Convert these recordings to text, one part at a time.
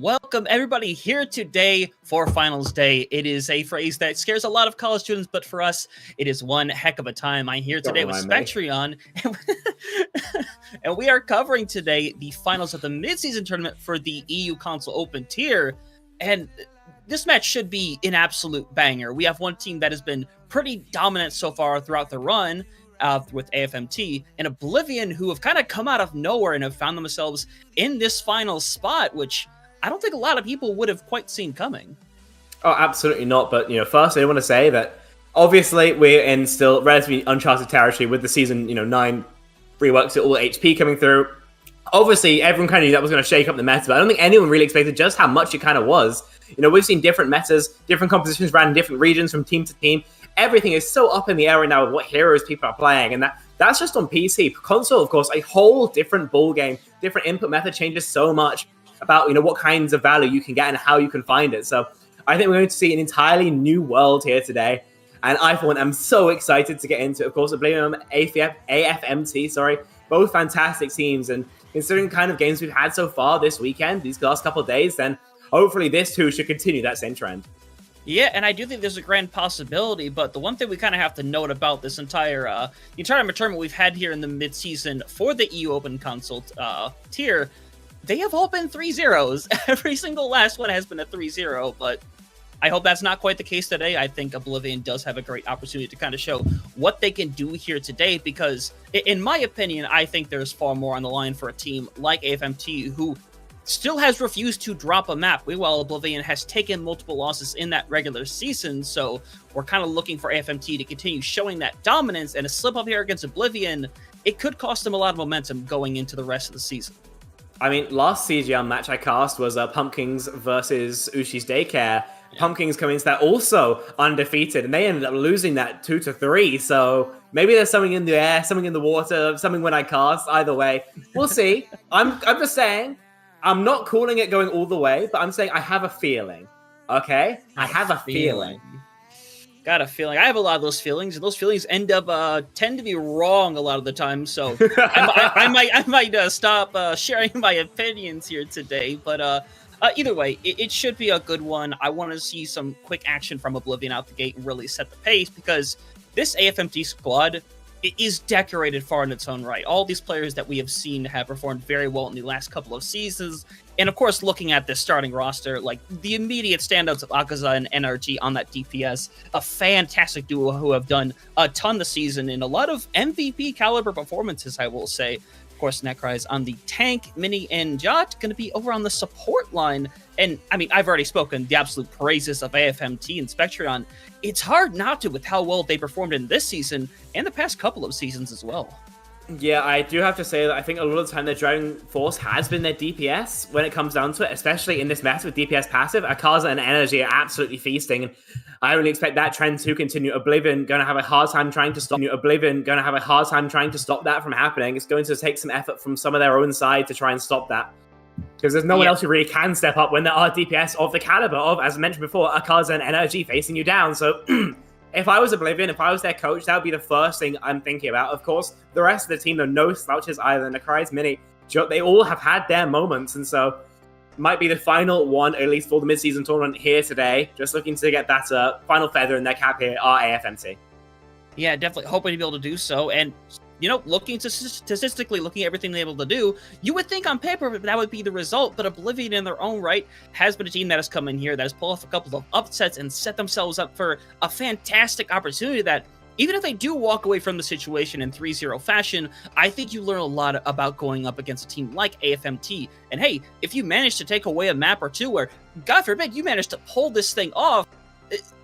Welcome, everybody, here today for Finals Day. It is a phrase that scares a lot of college students, but for us, it is one heck of a time. I'm here today with Spectrion, and we are covering today the finals of the mid-season tournament for the EU Console Open tier. And this match should be an absolute banger. We have one team that has been pretty dominant so far throughout the run with AFMT, and Oblivion, who have kind of come out of nowhere and have found themselves in this final spot, which I don't think a lot of people would have quite seen coming. Oh, absolutely not. But, first I want to say that obviously we're in still relatively uncharted territory with the season, 9 reworks, all HP coming through. Obviously, everyone kind of knew that was going to shake up the meta, but I don't think anyone really expected just how much it kind of was. We've seen different metas, different compositions ran in different regions from team to team. Everything is so up in the air right now with what heroes people are playing, and that's just on PC. Console, of course, a whole different ball game. Different input method changes so much about what kinds of value you can get and how you can find it. So I think we're going to see an entirely new world here today, and I, for one, am so excited to get into it. Of course, Oblivion, AFMT, both fantastic teams, and considering the kind of games we've had so far this weekend, these last couple of days, then hopefully this too should continue that same trend. Yeah, and I do think there's a grand possibility, but the one thing we kind of have to note about this entire tournament we've had here in the mid-season for the EU Open console tier, they have all been 3-0s. Every single last one has been a 3-0, but I hope that's not quite the case today. I think Oblivion does have a great opportunity to kind of show what they can do here today, because in my opinion, I think there's far more on the line for a team like AFMT, who still has refused to drop a map. While Oblivion has taken multiple losses in that regular season, so we're kind of looking for AFMT to continue showing that dominance, and a slip up here against Oblivion, it could cost them a lot of momentum going into the rest of the season. I mean, last CGL match I cast was Pumpkins versus Ushi's Daycare. Pumpkins coming into that also undefeated, and they ended up losing that 2-3. So maybe there's something in the air, something in the water, something when I cast. Either way, we'll see. I'm just saying, I'm not calling it going all the way, but I'm saying I have a feeling. Okay, I have a feeling. Got a feeling. I have a lot of those feelings, and those feelings tend to be wrong a lot of the time. So I might stop sharing my opinions here today, but. Either way, it should be a good one. I want to see some quick action from Oblivion out the gate and really set the pace, because this AFMT squad is decorated far in its own right. All these players that we have seen have performed very well in the last couple of seasons. And of course, looking at this starting roster, like the immediate standouts of Akaza and NRG on that DPS, a fantastic duo who have done a ton this season in a lot of MVP caliber performances, I will say. Of course, Necry is on the tank, Mini and Jot going to be over on the support line. And I mean, I've already spoken the absolute praises of AFMT and Spectreon. It's hard not to with how well they performed in this season and the past couple of seasons as well. Yeah, I do have to say that I think a lot of the time their driving force has been their DPS when it comes down to it, especially in this meta with DPS passive. Akaza and Energy are absolutely feasting, and I really expect that trend to continue. Oblivion going to have a hard time trying to stop that from happening. It's going to take some effort from some of their own side to try and stop that, because there's no one else who really can step up when there are DPS of the caliber of, as mentioned before, Akaza and Energy facing you down. So if I was Oblivion, if I was their coach, that would be the first thing I'm thinking about. Of course, the rest of the team, though, no slouches either. Necry's, Mini, they all have had their moments, and so might be the final one, at least for the mid-season tournament here today. Just looking to get that final feather in their cap here are AFMT. Yeah, definitely hoping to be able to do so. And, looking statistically, looking at everything they're able to do, you would think on paper that would be the result, but Oblivion in their own right has been a team that has come in here, that has pulled off a couple of upsets and set themselves up for a fantastic opportunity that, even if they do walk away from the situation in 3-0 fashion, I think you learn a lot about going up against a team like AFMT. And hey, if you manage to take away a map or two, or God forbid you manage to pull this thing off,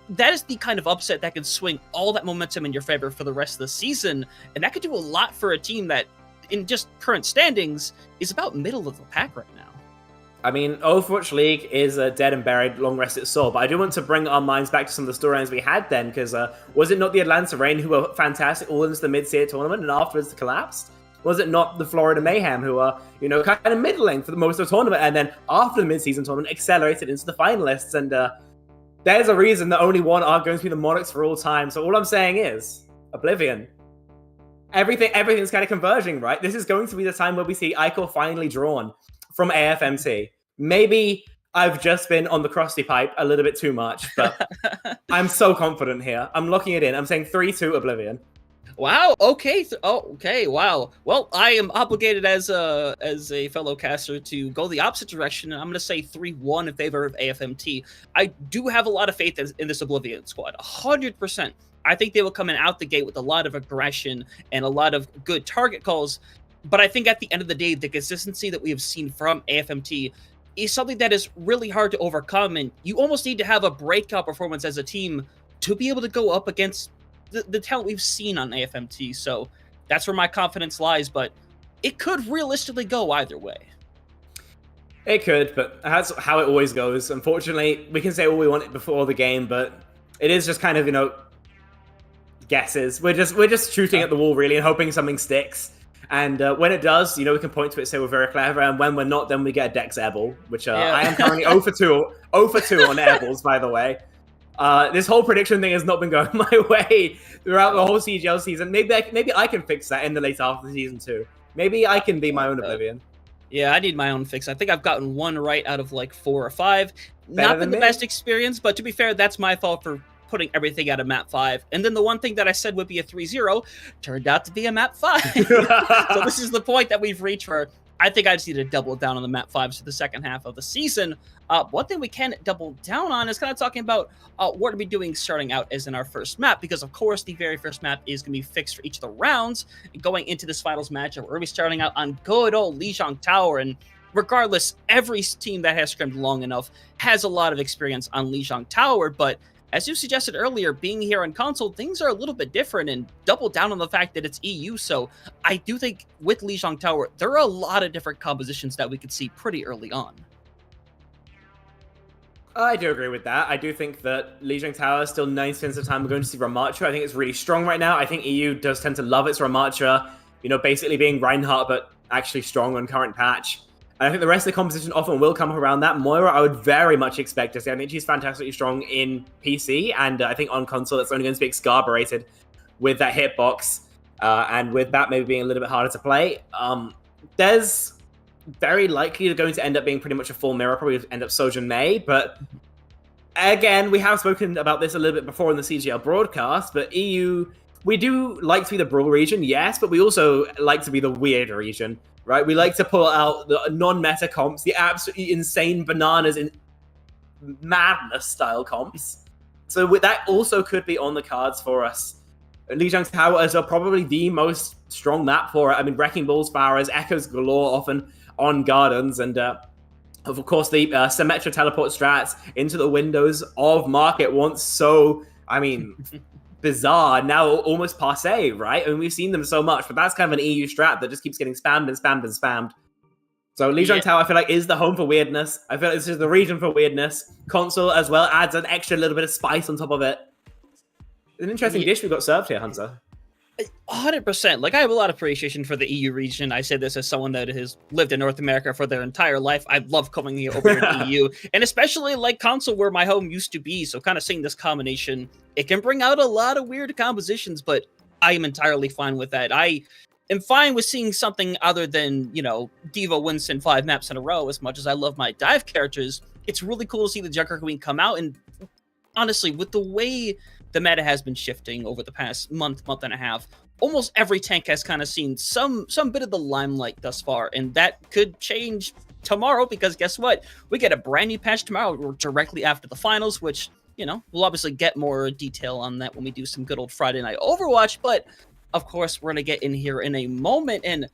that is the kind of upset that can swing all that momentum in your favor for the rest of the season. And that could do a lot for a team that, in just current standings, is about middle of the pack right now. I mean, Overwatch League is dead and buried, long rest its soul. But I do want to bring our minds back to some of the storylines we had then, because was it not the Atlanta Reign who were fantastic all into the mid-tier tournament and afterwards collapsed? Was it not the Florida Mayhem who are, kind of middling for the most of the tournament, and then after the mid-season tournament accelerated into the finalists? And there's a reason that only one are going to be the Monarchs for all time. So all I'm saying is, Oblivion. Everything's kind of converging, right? This is going to be the time where we see Icor finally drawn from AFMT. Maybe I've just been on the crusty pipe a little bit too much, but I'm so confident here. I'm locking it in. I'm saying 3-2 Oblivion. Wow. Okay. Okay. Wow. Well, I am obligated as a fellow caster to go the opposite direction, and I'm going to say 3-1 in favor of AFMT. I do have a lot of faith in this Oblivion squad. 100%. I think they will come in out the gate with a lot of aggression and a lot of good target calls. But I think at the end of the day, the consistency that we have seen from AFMT is something that is really hard to overcome, and you almost need to have a breakout performance as a team to be able to go up against the talent we've seen on AFMT. So that's where my confidence lies, but it could realistically go either way. It could, but that's how it always goes. Unfortunately, we can say all we want before the game, but it is just kind of, guesses. We're just shooting at the wall, really, and hoping something sticks. And when it does, we can point to it and say we're very clever, and when we're not, then we get a Dex airball, which I am currently 0 for 2 on airballs, by the way. This whole prediction thing has not been going my way throughout the whole CGL season. Maybe I can fix that in the late half of the season too. Maybe I can be my own Oblivion. Yeah, I need my own fix. I think I've gotten one right out of like 4 or 5. Not been the best experience, but to be fair, that's my fault for putting everything out of map 5. And then the one thing that I said would be a 3-0 turned out to be a map 5. So this is the point that we've reached where I think I just need to double down on the map 5s for the second half of the season. One thing we can double down on is kind of talking about what to be doing starting out as in our first map, because of course the very first map is going to be fixed for each of the rounds. Going into this finals matchup, we're going to be starting out on good old Lijiang Tower, and regardless, every team that has scrimmed long enough has a lot of experience on Lijiang Tower, but as you suggested earlier, being here on console, things are a little bit different, and double down on the fact that it's EU. So I do think with Lijiang Tower, there are a lot of different compositions that we could see pretty early on. I do agree with that. I do think that Lijiang Tower, still 90% of the time, we're going to see Ramattra. I think it's really strong right now. I think EU does tend to love its Ramattra, basically being Reinhardt, but actually strong on current patch. And I think the rest of the composition often will come around that. Moira, I would very much expect to see. I think she's fantastically strong in PC, and I think on console, it's only going to be excarburated with that hitbox, and with that maybe being a little bit harder to play. There's very likely going to end up being pretty much a full mirror, probably end up Sojin Mei, but again, we have spoken about this a little bit before in the CGL broadcast, but EU, we do like to be the brawl region, yes, but we also like to be the weird region. Right, we like to pull out the non-meta comps, the absolutely insane bananas in madness style comps. So that also could be on the cards for us. Lijiang Tower is probably the most strong map for it. I mean, Wrecking Balls, Barrows, Echoes galore, often on Gardens, and of course the Symmetra teleport strats into the windows of Market once so, bizarre, now almost passe, right? I mean, we've seen them so much, but that's kind of an EU strat that just keeps getting spammed and spammed and spammed. So Lijiang Tower, I feel like, is the home for weirdness. I feel like this is the region for weirdness. Console as well adds an extra little bit of spice on top of it. It's an interesting dish we got served here, Hunter. 100%. Like, I have a lot of appreciation for the EU region. I say this as someone that has lived in North America for their entire life. I love coming here over to EU, and especially like console where my home used to be. So kind of seeing this combination, it can bring out a lot of weird compositions, but I am entirely fine with that. I am fine with seeing something other than, Diva Winston 5 maps in a row. As much as I love my dive characters, it's really cool to see the Junker Queen come out. And honestly, with the way the meta has been shifting over the past month and a half, almost every tank has kind of seen some bit of the limelight thus far, and that could change tomorrow, because guess what? We get a brand new patch tomorrow directly after the finals, which, we'll obviously get more detail on that when we do some good old Friday Night Overwatch, but of course we're going to get in here in a moment, and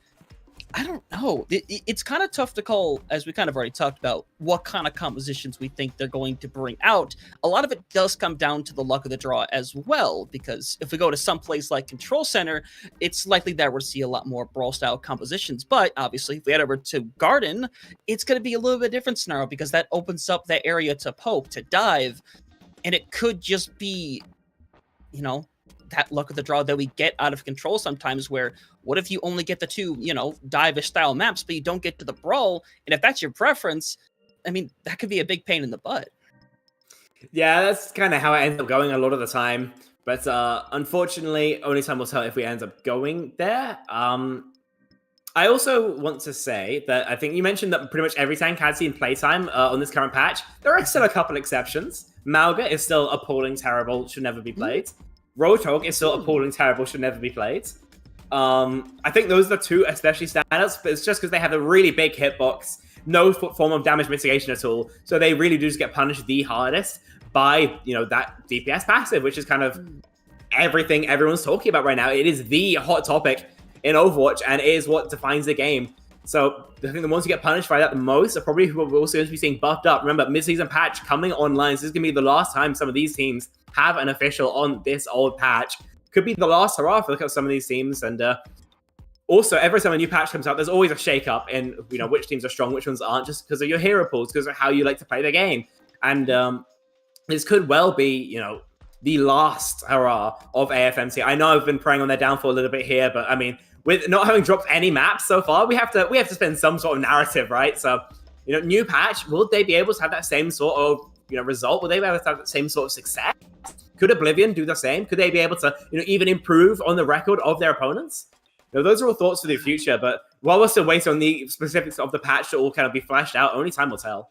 I don't know. It's kind of tough to call, as we kind of already talked about, what kind of compositions we think they're going to bring out. A lot of it does come down to the luck of the draw as well, because if we go to some place like Control Center, it's likely that we'll see a lot more brawl-style compositions. But obviously, if we head over to Garden, it's going to be a little bit different scenario, because that opens up that area to poke, to dive, and it could just be, that luck of the draw that we get out of Control sometimes, where what if you only get the 2, dive-ish style maps, but you don't get to the brawl? And if that's your preference, that could be a big pain in the butt. Yeah, that's kind of how it ends up going a lot of the time. But unfortunately, only time will tell if we end up going there. I also want to say that I think you mentioned that pretty much every tank had seen playtime on this current patch. There are still a couple exceptions. Mauga is still appalling, terrible, should never be played. Roadhog is still appalling, terrible, should never be played. I think those are the two especially standouts, but it's just because they have a really big hitbox, no form of damage mitigation at all, so they really do just get punished the hardest by, you know, that DPS passive, which is kind of everything everyone's talking about right now. It is the hot topic in Overwatch, and it is what defines the game. So I think the ones who get punished by that the most are probably who we're also going to be seeing buffed up. Remember, mid-season patch coming online. So this is going to be the last time some of these teams have an official on this old patch. Could be the last hurrah for some of these teams. And also, every time a new patch comes out, there's always a shake-up in, you know, which teams are strong, which ones aren't, just because of your hero pools, because of how you like to play the game. And this could well be, you know, the last hurrah of AFMT. I know I've been preying on their downfall a little bit here, but I mean, with not having dropped any maps so far, we have to spend some sort of narrative, right? So, you know, new patch, will they be able to have that same sort of, you know, result? Will they be able to have that same sort of success? Could Oblivion do the same? Could they be able to, you know, even improve on the record of their opponents? You know, those are all thoughts for the future, but while we're still waiting on the specifics of the patch to all kind of be fleshed out, only time will tell.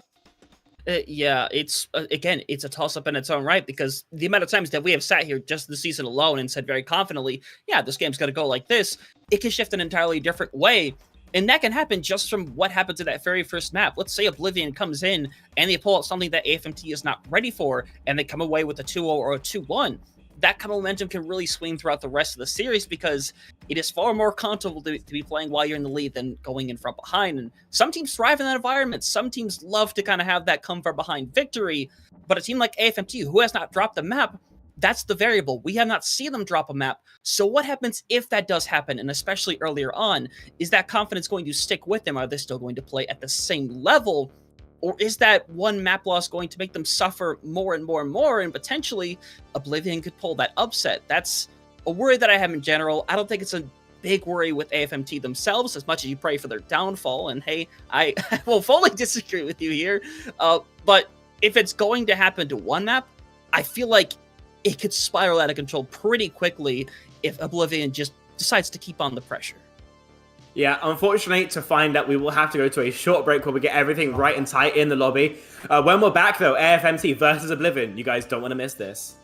Yeah, it's again, it's a toss-up in its own right, because the amount of times that we have sat here just this season alone and said very confidently, yeah, this game's going to go like this, it can shift an entirely different way. And that can happen just from what happened to that very first map. Let's say Oblivion comes in and they pull out something that AFMT is not ready for, and they come away with a 2-0 or a 2-1. That kind of momentum can really swing throughout the rest of the series, because it is far more comfortable to be playing while you're in the lead than going in from behind. And some teams thrive in that environment. Some teams love to kind of have that come from behind victory. But a team like AFMT, who has not dropped the map, that's the variable. We have not seen them drop a map. So what happens if that does happen, and especially earlier on? Is that confidence going to stick with them? Are they still going to play at the same level? Or is that one map loss going to make them suffer more and more and more, and potentially Oblivion could pull that upset? That's a worry that I have in general. I don't think it's a big worry with AFMT themselves, as much as you pray for their downfall. And hey, I will fully disagree with you here. But if it's going to happen to one map, I feel like it could spiral out of control pretty quickly if Oblivion just decides to keep on the pressure. Yeah, unfortunately, to find that, we will have to go to a short break where we get everything right and tight in the lobby. When we're back, though, AFMT versus Oblivion. You guys don't want to miss this.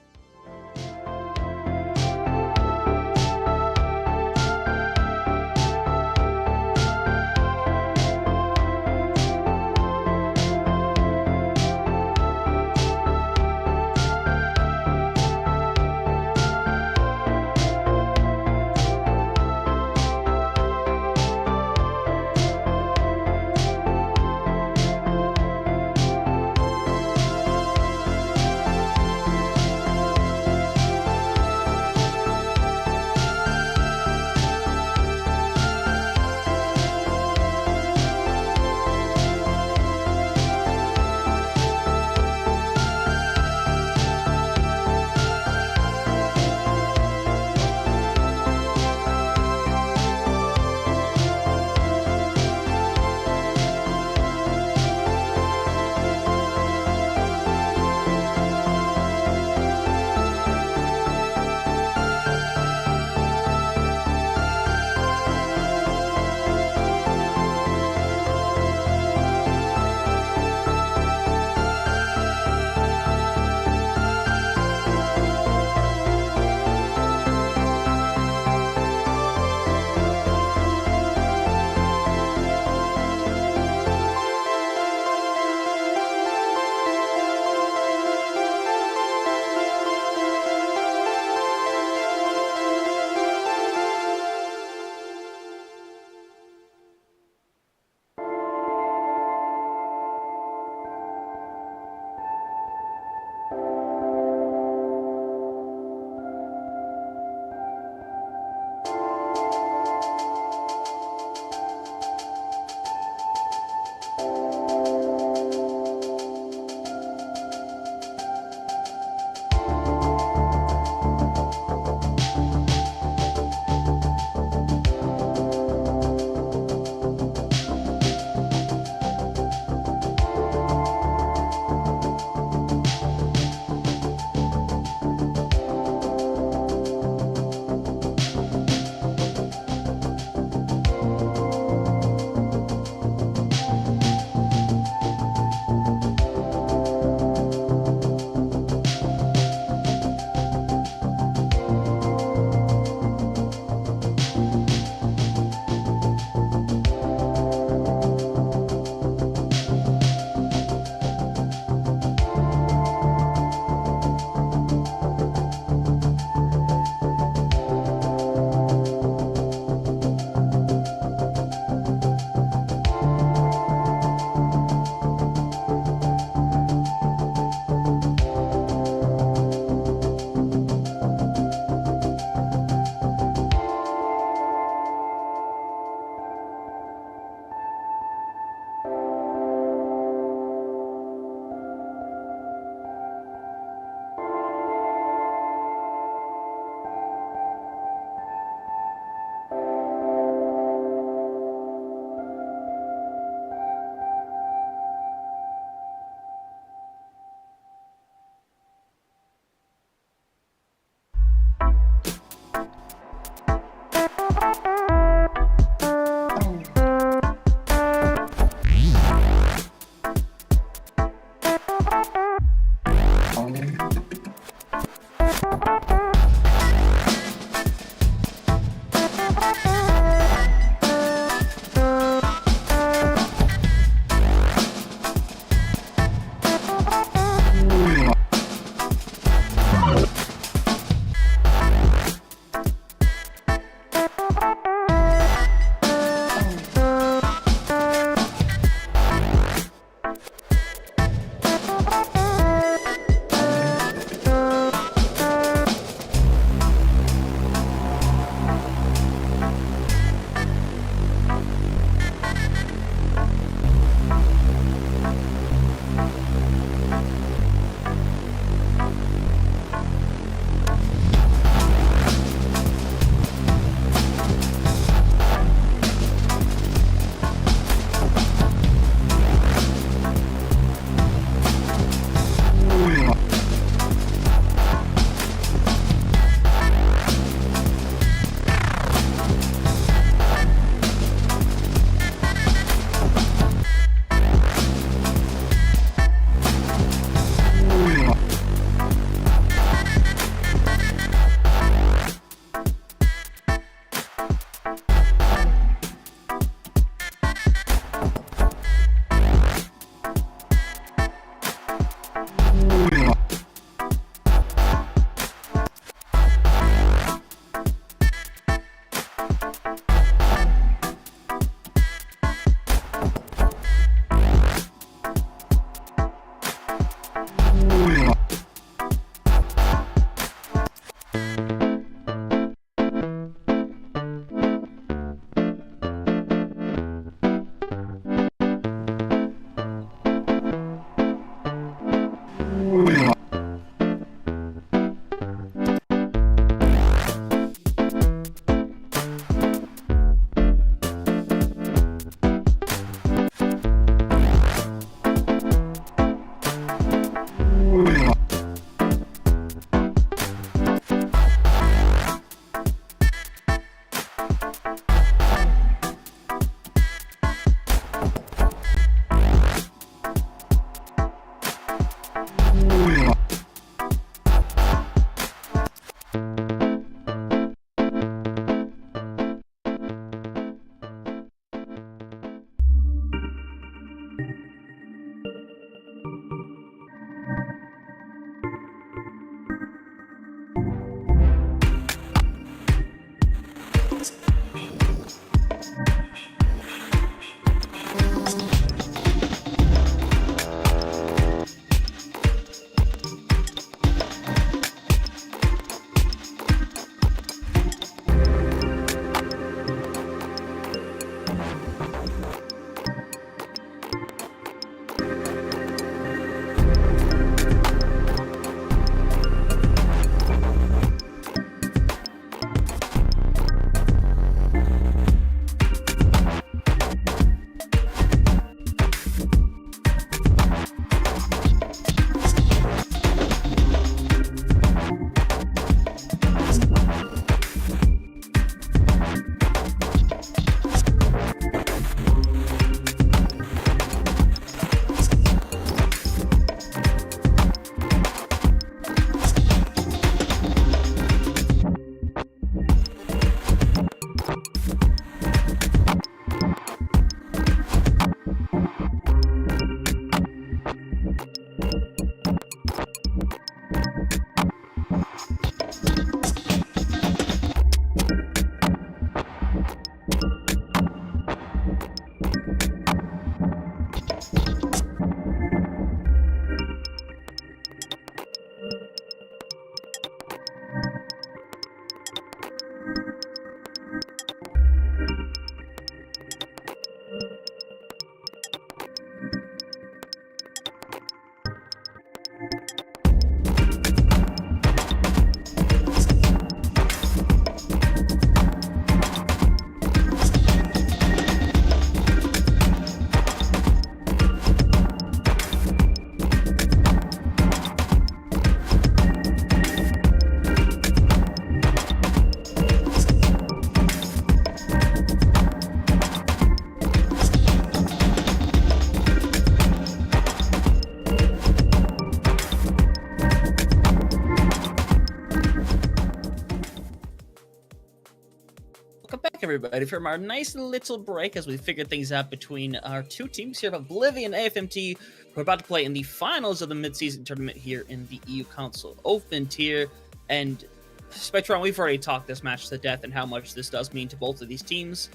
Everybody, from our nice little break as we figured things out between our two teams here of Oblivion and AFMT. We're about to play in the finals of the mid-season tournament here in the EU Console Open tier. And Spectron, we've already talked this match to death and how much this does mean to both of these teams.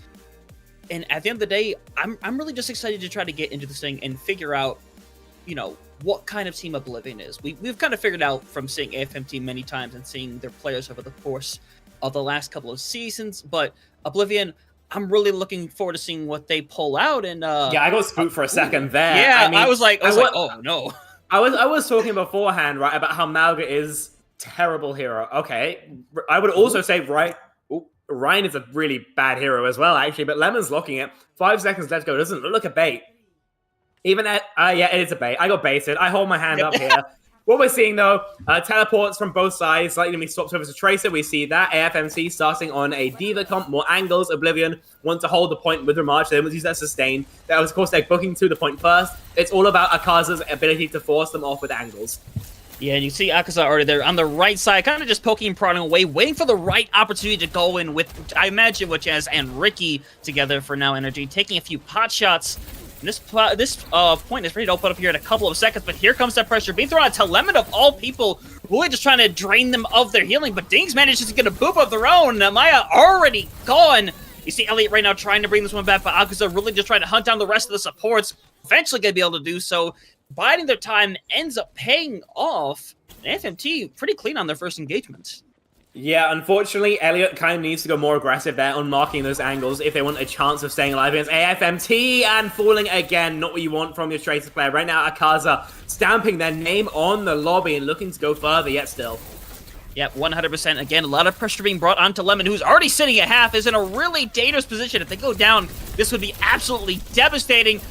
And at the end of the day, I'm really just excited to try to get into this thing and figure out, you know, what kind of team Oblivion is. We've kind of figured out from seeing AFMT many times and seeing their players over the course of the last couple of seasons, but Oblivion, I'm really looking forward to seeing what they pull out. And yeah, I got spooked for a second there. Yeah, I was like, oh no. I was talking beforehand, right, about how Malga is terrible hero. Okay, I would also say Ryan is a really bad hero as well, actually. But Lemon's locking it. 5 seconds left to go. Doesn't look like a bait. Even at yeah, it is a bait. I got baited. I hold my hand up here. What we're seeing, though, teleports from both sides, slightly going to be swapped over to Tracer. We see that. AFMC starting on a Diva comp, more angles. Oblivion want to hold the point with Remarch. They want to use that sustain. That was, of course, they're booking to the point first. It's all about Akaza's ability to force them off with angles. Yeah, and you see Akaza already there on the right side, kind of just poking and prodding away, waiting for the right opportunity to go in with, I imagine, Witches and Ricky together for Now Energy, taking a few pot shots. And this point is ready to open up here in a couple of seconds, but here comes that pressure being thrown on Lemon of all people, really just trying to drain them of their healing, but Dings manages to get a boop of their own. Maya already gone. You see Elliot right now trying to bring this one back, but Akaza really just trying to hunt down the rest of the supports, eventually going to be able to do so. Biding their time ends up paying off. And FMT pretty clean on their first engagement. Yeah, unfortunately, Elliot kind of needs to go more aggressive there on marking those angles if they want a chance of staying alive against AFMT, and falling again. Not what you want from your Tracer player. Right now, Akaza stamping their name on the lobby and looking to go further, yet still. Yep, 100%. Again, a lot of pressure being brought onto Lemon, who's already sitting at half, is in a really dangerous position. If they go down, this would be absolutely devastating.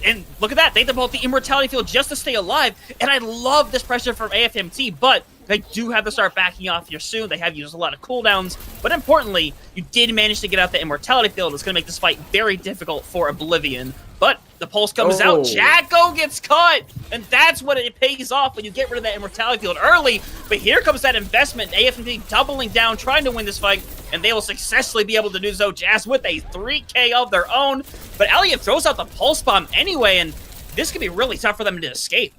And look at that, they developed the Immortality Field just to stay alive, and I love this pressure from AFMT, but they do have to start backing off here soon. They have used a lot of cooldowns, but importantly, you did manage to get out the Immortality Field. It's going to make this fight very difficult for Oblivion, but The pulse comes out. Jacko gets cut. And that's what it pays off when you get rid of that immortality field early. But here comes that investment. AFMT doubling down, trying to win this fight. And they will successfully be able to do so. Jazz with a 3K of their own. But Elliot throws out the pulse bomb anyway. And this could be really tough for them to escape.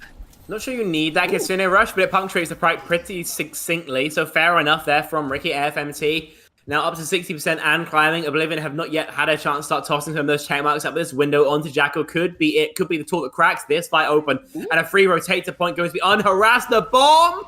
Not sure you need that Kitsune Rush, but it punctuates the fight pretty succinctly. So fair enough there from Ricky AFMT. Now up to 60% and climbing. Oblivion have not yet had a chance to start tossing some of those check marks up this window onto Jacko. Could be it. Could be the tool that cracks this fight open. And a free rotator point going to be unharassed. The bomb!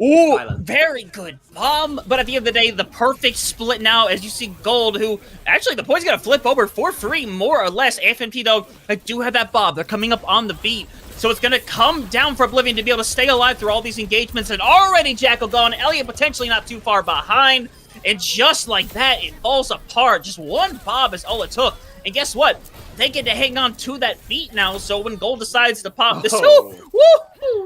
Ooh, very good bomb. But at the end of the day, the perfect split now as you see Gold, who actually the point's going to flip over for free, more or less. AFMT, though, they do have that Bob. They're coming up on the beat. So it's going to come down for Oblivion to be able to stay alive through all these engagements. And already Jacko gone. Elliot potentially not too far behind. And just like that, it falls apart. Just one Bob is all it took. And guess what? They get to hang on to that beat now. So when Gold decides to pop this,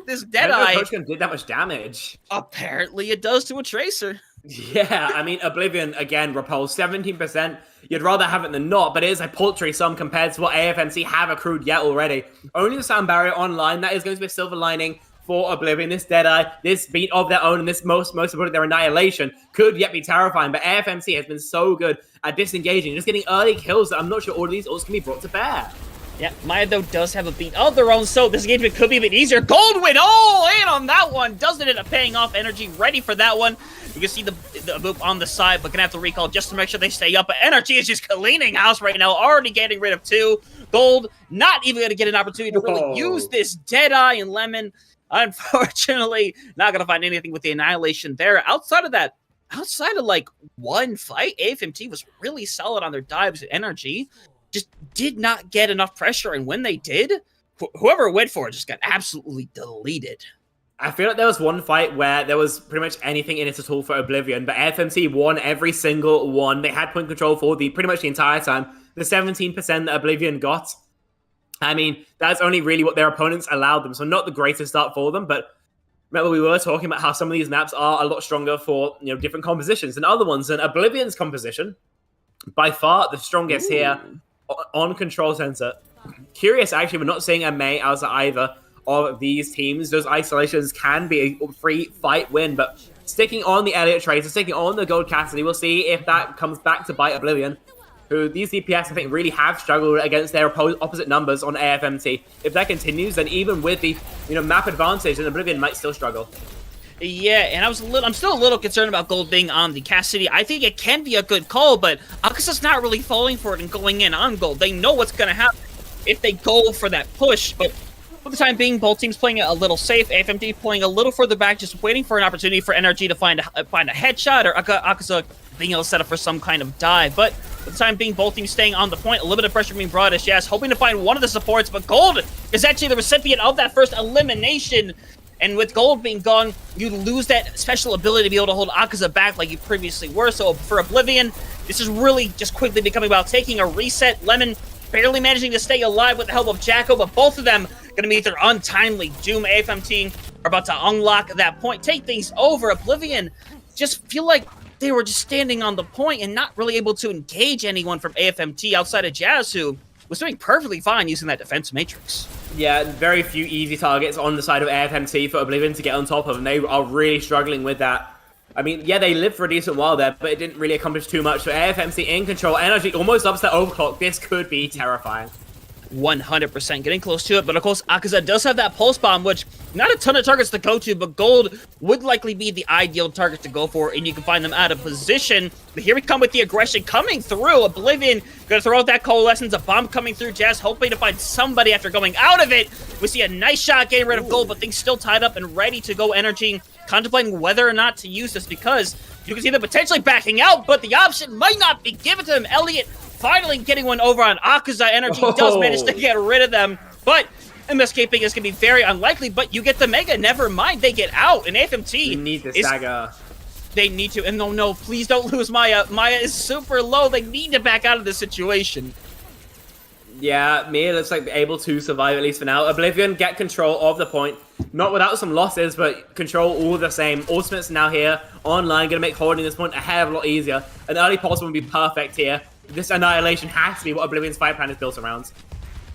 this Deadeye, did that much damage. Apparently it does to a Tracer. Yeah, I mean, Oblivion, again, repulsed 17%. You'd rather have it than not, but it is a paltry sum compared to what AFMC have accrued yet already. Only the sound barrier online, that is going to be a silver lining for Oblivion. This Deadeye, this beat of their own, and this most importantly, their annihilation could yet be terrifying, but AFMC has been so good at disengaging, just getting early kills that I'm not sure all of these ults can be brought to bear. Yeah, Maya, though, does have a beat of their own, so this engagement could be a bit easier. Gold went all in on that one. Doesn't end up paying off energy. Ready for that one. You can see the boop on the side, but gonna have to recall just to make sure they stay up. But energy is just cleaning house right now, already getting rid of 2. Gold not even gonna get an opportunity to really use this Deadeye, and Lemon, unfortunately, not gonna find anything with the annihilation there. Outside of that, outside of like one fight, AFMT was really solid on their dives and energy. Just did not get enough pressure, and when they did, whoever went for it just got absolutely deleted. I feel like there was one fight where there was pretty much anything in it at all for Oblivion, but FMC won every single one. They had point control for pretty much the entire time. The 17% that Oblivion got, I mean, that's only really what their opponents allowed them, so not the greatest start for them, but remember we were talking about how some of these maps are a lot stronger for, you know, different compositions than other ones, and Oblivion's composition, by far the strongest here on Control Center. Curious, actually, we're not seeing a Mei as either of these teams. Those isolations can be a free fight win, but sticking on the Elliot Tracer, sticking on the Gold Cassidy, we'll see if that comes back to bite Oblivion, who these DPS, I think, really have struggled against their opposite numbers on AFMT. If that continues, then even with the, you know, map advantage, then Oblivion might still struggle. Yeah, and I'm still a little concerned about Gold being on the Cassidy. I think it can be a good call, but Akasa's not really falling for it and going in on Gold. They know what's going to happen if they go for that push, but for the time being, both teams playing it a little safe. AFMT playing a little further back, just waiting for an opportunity for NRG to find a headshot, or Akasa being able to set up for some kind of dive. But for the time being, both teams staying on the point. A little bit of pressure being brought as Jazz hoping to find one of the supports, but Gold is actually the recipient of that first elimination. And with Gold being gone, you lose that special ability to be able to hold Akaza back like you previously were. So for Oblivion, this is really just quickly becoming about taking a reset. Lemon barely managing to stay alive with the help of Jacko, but both of them going to meet their untimely doom. AFMT are about to unlock that point, take things over. Oblivion just feel like they were just standing on the point and not really able to engage anyone from AFMT outside of Jazz, who was doing perfectly fine using that defense matrix. Yeah, very few easy targets on the side of AFMT for Oblivion to get on top of, and they are really struggling with that. I mean, yeah, they lived for a decent while there, but it didn't really accomplish too much. So AFMC in control, energy almost ups that overclock. This could be terrifying. 100% getting close to it, but of course Akaza does have that pulse bomb, which not a ton of targets to go to, but Gold would likely be the ideal target to go for, and you can find them out of position. But here we come with the aggression coming through. Oblivion gonna throw out that coalescence, a bomb coming through. Jazz hoping to find somebody after going out of it. We see a nice shot getting rid of Gold, but things still tied up and ready to go. Energy contemplating whether or not to use this, because you can see them potentially backing out, but the option might not be given to them. Elliot finally getting one over on Akaza. Energy does manage to get rid of them, but escaping is going to be very unlikely, but you get the Mega. Never mind, they get out, and AFMT... You need the Saga. They need to, and no, please don't lose Maya. Maya is super low. They need to back out of this situation. Yeah, Mia looks like able to survive, at least for now. Oblivion get control of the point. Not without some losses, but control all the same. Ultimate's now here, online, going to make holding this point a hell of a lot easier. An early pulse would be perfect here. This annihilation has to be what Oblivion's fight plan is built around.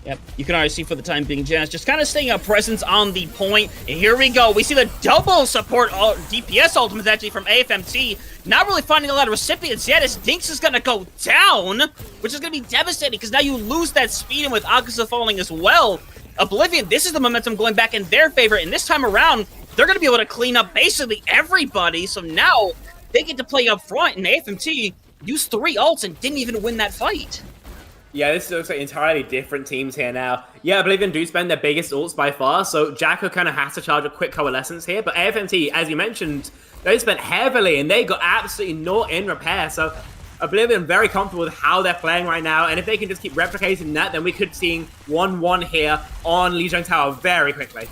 Yep, you can already see for the time being, Jazz just kind of staying a presence on the point. And here we go. We see the double support DPS ultimates actually from AFMT. Not really finding a lot of recipients yet as Dinks is going to go down, which is going to be devastating because now you lose that speed and with Akaza falling as well. Oblivion, this is the momentum going back in their favor. And this time around, they're going to be able to clean up basically everybody. So now they get to play up front and AFMT used 3 ults and didn't even win that fight. Yeah, this looks like entirely different teams here now. Yeah, Oblivion do spend their biggest ults by far, so Jacko kind of has to charge a quick coalescence here, but AFMT, as you mentioned, they spent heavily and they got absolutely not in repair, so Oblivion very comfortable with how they're playing right now, and if they can just keep replicating that, then we could see 1-1 here on Lijiang Tower very quickly.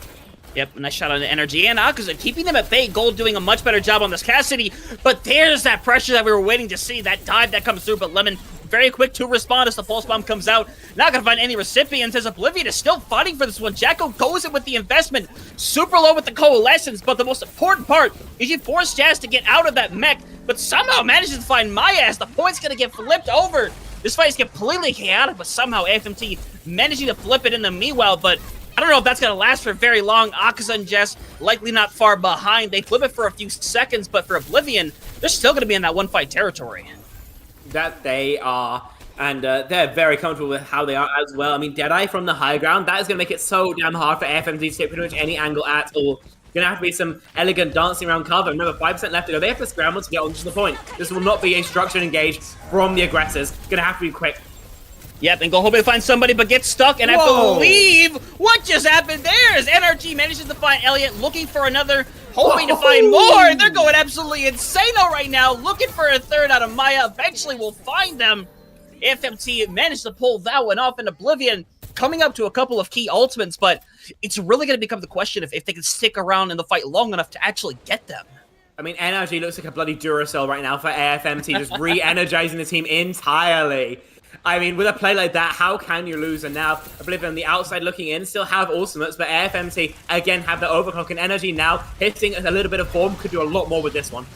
Yep, nice shot on the energy, and Akaza keeping them at bay. Gold doing a much better job on this Cassidy, but there's that pressure that we were waiting to see, that dive that comes through, but Lemon very quick to respond as the pulse bomb comes out. Not gonna find any recipients as Oblivion is still fighting for this one. Jacko goes in with the investment, super low with the coalescence, but the most important part is you force Jazz to get out of that mech, but somehow manages to find Maya as the point's gonna get flipped over. This fight is completely chaotic, but somehow AFMT managing to flip it in the meanwhile, but I don't know if that's going to last for very long. Akaza and Jess likely not far behind. They flip it for a few seconds, but for Oblivion, they're still going to be in that one-fight territory. That they are, and they're very comfortable with how they are as well. I mean, Deadeye from the high ground, that is going to make it so damn hard for AFMT to take pretty much any angle at all. Going to have to be some elegant dancing around cover. Remember, 5% left to go. They have to scramble to get onto the point. This will not be a structured engage from the aggressors. Going to have to be quick. Yep, and go hoping to find somebody, but get stuck, and Whoa. I believe what just happened there is NRG manages to find Elliot, looking for another, hoping to find more. They're going absolutely insane right now, looking for a third out of Maya. Eventually we'll find them. AFMT managed to pull that one off in Oblivion, coming up to a couple of key ultimates, but it's really going to become the question if they can stick around in the fight long enough to actually get them. I mean, NRG looks like a bloody Duracell right now for AFMT, just re-energizing the team entirely. I mean, with a play like that, how can you lose? And now, Oblivion on the outside looking in, still have ultimates, but AFMT, again, have the overclock and energy now, hitting a little bit of form, could do a lot more with this one.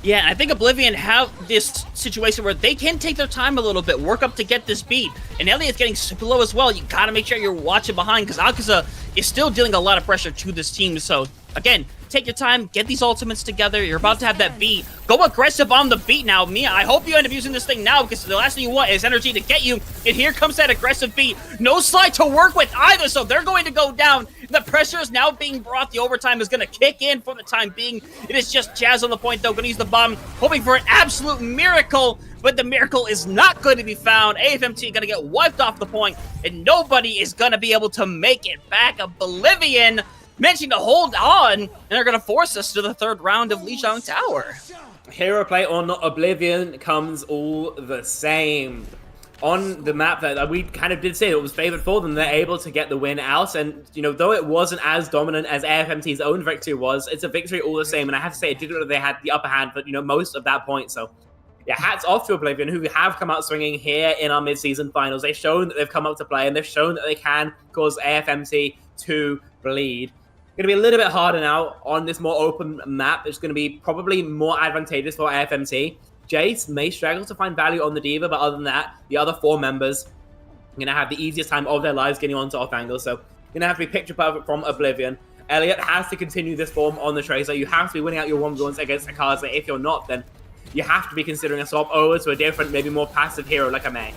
Yeah, and I think Oblivion have this situation where they can take their time a little bit, work up to get this beat. And Elliot's getting super low as well. You gotta make sure you're watching behind, because Akaza is still dealing a lot of pressure to this team. So, again, take your time, get these ultimates together. You're about to have that beat. Go aggressive on the beat now. Mia, I hope you end up using this thing now, because the last thing you want is energy to get you. And here comes that aggressive beat. No slide to work with either, so they're going to go down. The pressure is now being brought. The overtime is going to kick in for the time being. It is just Jazz on the point, though. Going to use the bomb, hoping for an absolute miracle. But the miracle is not going to be found. AFMT going to get wiped off the point, and nobody is going to be able to make it back. Oblivion managing to hold on, and they're going to force us to the third round of Lijiang Tower. Hero play or not, Oblivion comes all the same. On the map that we kind of did say it was favored for them, they're able to get the win out, and, you know, though it wasn't as dominant as AFMT's own victory was, it's a victory all the same, and I have to say, it did look like they had the upper hand for, you know, most of that point, so yeah, hats off to Oblivion, who have come out swinging here in our mid-season finals. They've shown that they've come up to play, and they've shown that they can cause AFMT to bleed. Going to be a little bit harder now on this more open map. It's going to be probably more advantageous for AFMT. Jace may struggle to find value on the Diva, but other than that, the other 4 members are going to have the easiest time of their lives getting onto off angles. So going to have to be picture perfect from Oblivion. Elliot has to continue this form on the Tracer. You have to be winning out your 1v1s against Akaza. If you're not, then you have to be considering a swap over to a different, maybe more passive hero like a Mei.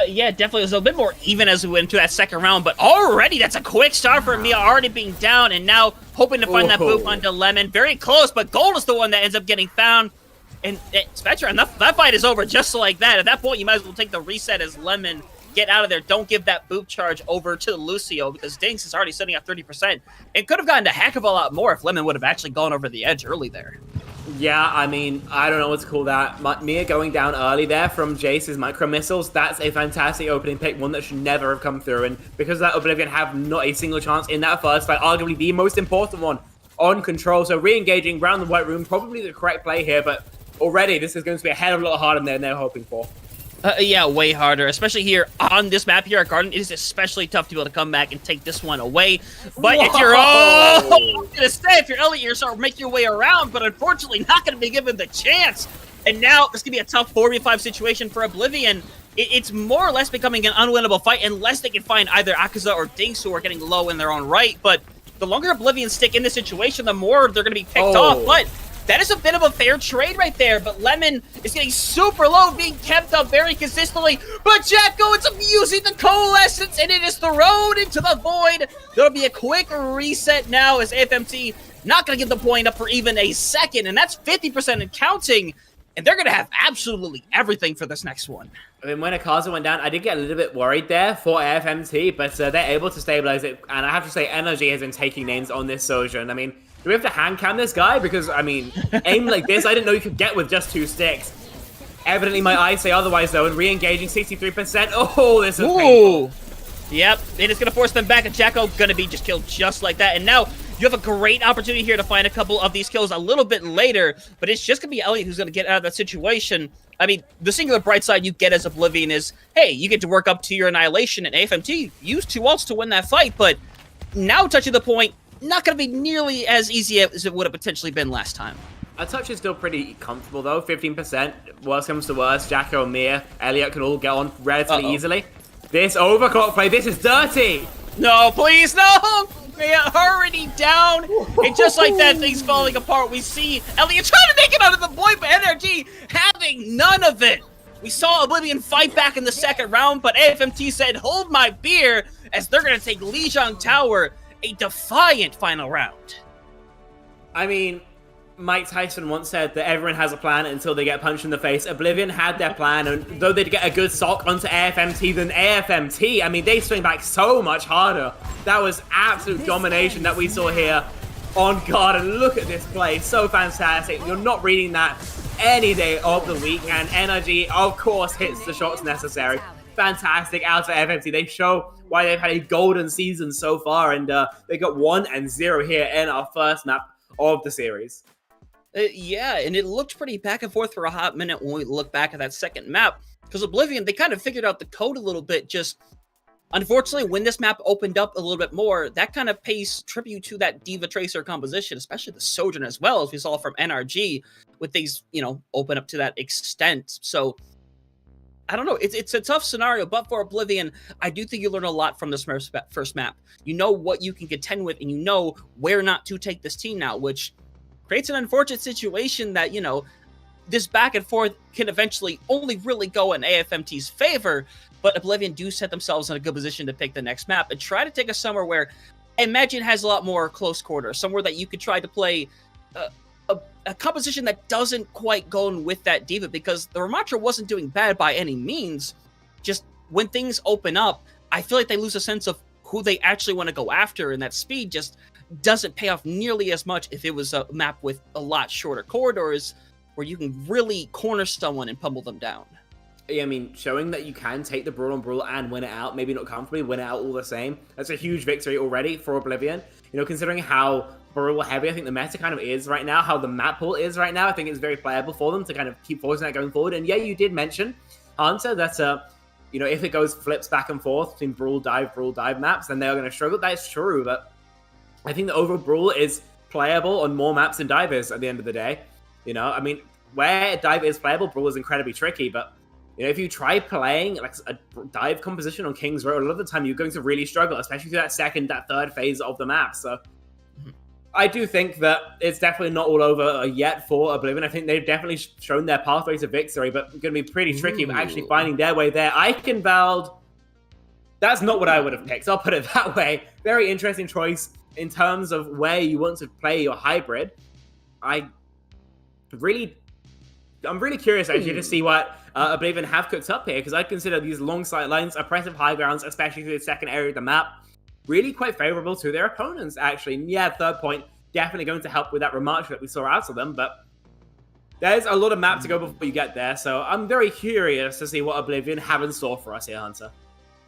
Yeah, definitely. It was a bit more even as we went into that second round, but already that's a quick start for Mia, already being down, and now hoping to find that boop onto Lemon. Very close, but Gold is the one that ends up getting found. And Spectre, that fight is over just like that. At that point, you might as well take the reset as Lemon. Get out of there. Don't give that boop charge over to Lucio, because Dinks is already sitting at 30%. It could have gotten a heck of a lot more if Lemon would have actually gone over the edge early there. Yeah, I mean, I don't know what to call that. Mia going down early there from Jace's micro missiles, that's a fantastic opening pick, one that should never have come through. And because of that, Oblivion have not a single chance in that first fight, arguably the most important one on control. So re-engaging around the White Room, probably the correct play here, but already this is going to be a hell of a lot harder than they're hoping for. Yeah, way harder, especially here on this map here at Garden. It is especially tough to be able to come back and take this one away. But if you're, I was gonna say, if you're Elliot, you're sort of make your way around, but unfortunately not gonna be given the chance. And now this could be a tough 4v5 situation for Oblivion. it's more or less becoming an unwinnable fight unless they can find either Akaza or Dinks who are getting low in their own right. But the longer Oblivion stick in this situation, the more they're going to be picked off. But that is a bit of a fair trade right there. But Lemon is getting super low, being kept up very consistently. But Jacko is abusing the Coalescence, and it is thrown into the void. There'll be a quick reset now as AFMT not going to give the point up for even a second. And that's 50% and counting. And they're going to have absolutely everything for this next one. I mean, when Akaza went down, I did get a little bit worried there for AFMT, but they're able to stabilize it. And I have to say, Energy has been taking names on this Sojourn. I mean, do we have to hand cam this guy? Because, I mean, aim like this, I didn't know you could get with just 2 sticks. Evidently, my eyes say otherwise, though, and re-engaging 63%. Oh, this is painful. Yep, it is going to force them back, and Jacko going to be just killed just like that. And now you have a great opportunity here to find a couple of these kills a little bit later, but it's just going to be Elliot who's going to get out of that situation. I mean, the singular bright side you get as Oblivion is, hey, you get to work up to your Annihilation, and AFMT used 2 ults to win that fight, but now touching the point, not going to be nearly as easy as it would have potentially been last time. Our touch is still pretty comfortable, though. 15%. Worst comes to worst. Jacko, Mia, Elliot can all get on relatively easily. This overclock play, this is dirty! No, please, no! Mia already down, and just like that, things falling apart. We see Elliot trying to make it out of the void, but NRG having none of it. We saw Oblivion fight back in the second round, but AFMT said, hold my beer, as they're going to take Lijiang Tower, a defiant final round. I mean, Mike Tyson once said that everyone has a plan until they get punched in the face. Oblivion had their plan, and though they'd get a good sock onto AFMT than AFMT, I mean, they swing back so much harder. That was absolute domination that we saw here on guard, and look at this play. So fantastic. You're not reading that any day of the week, and Energy, of course, hits the shots necessary. Fantastic out of AFMT. They show why they've had a golden season so far, and they got 1-0 here in our first map of the series. Yeah, and it looked pretty back and forth for a hot minute when we look back at that second map, because Oblivion, they kind of figured out the code a little bit. Just unfortunately, when this map opened up a little bit more, that kind of pays tribute to that Diva Tracer composition, especially the Sojourn as well, as we saw from NRG, with these, you know, open up to that extent. So I don't know, it's a tough scenario, but for Oblivion, I do think you learn a lot from this first map. You know what you can contend with, and you know where not to take this team now, which creates an unfortunate situation that, you know, this back and forth can eventually only really go in AFMT's favor, but Oblivion do set themselves in a good position to pick the next map and try to take us somewhere where I imagine has a lot more close quarter, somewhere that you could try to play a composition that doesn't quite go in with that Diva, because the Ramatra wasn't doing bad by any means. Just when things open up, I feel like they lose a sense of who they actually want to go after, and that speed just doesn't pay off nearly as much if it was a map with a lot shorter corridors where you can really corner someone and pummel them down. Yeah, I mean, showing that you can take the brawl on brawl and win it out, maybe not comfortably, win it out all the same. That's a huge victory already for Oblivion. You know, considering how brawl heavy I think the meta kind of is right now, how the map pool is right now, I think it's very playable for them to kind of keep forcing that going forward. And yeah, you did mention, Hunter, that you know, if it goes flips back and forth between brawl dive maps, then they're going to struggle. That's true, but I think the overall brawl is playable on more maps than dive is at the end of the day. You know, I mean, where dive is playable, brawl is incredibly tricky, but you know, if you try playing like a dive composition on King's Road, a lot of the time you're going to really struggle, especially through that second, that third phase of the map. So I do think that it's definitely not all over yet for Oblivion. I think they've definitely shown their pathway to victory, but going to be pretty tricky but actually finding their way there. Eichenwald, that's not what I would have picked. I'll put it that way. Very interesting choice in terms of where you want to play your hybrid. I'm really curious actually to see what Oblivion have cooked up here, because I consider these long sight lines, oppressive high grounds, especially through the second area of the map, really quite favorable to their opponents, actually. And yeah, third point, definitely going to help with that remark that we saw out of them, but there's a lot of map to go before you get there, so I'm very curious to see what Oblivion have in store for us here, Hunter.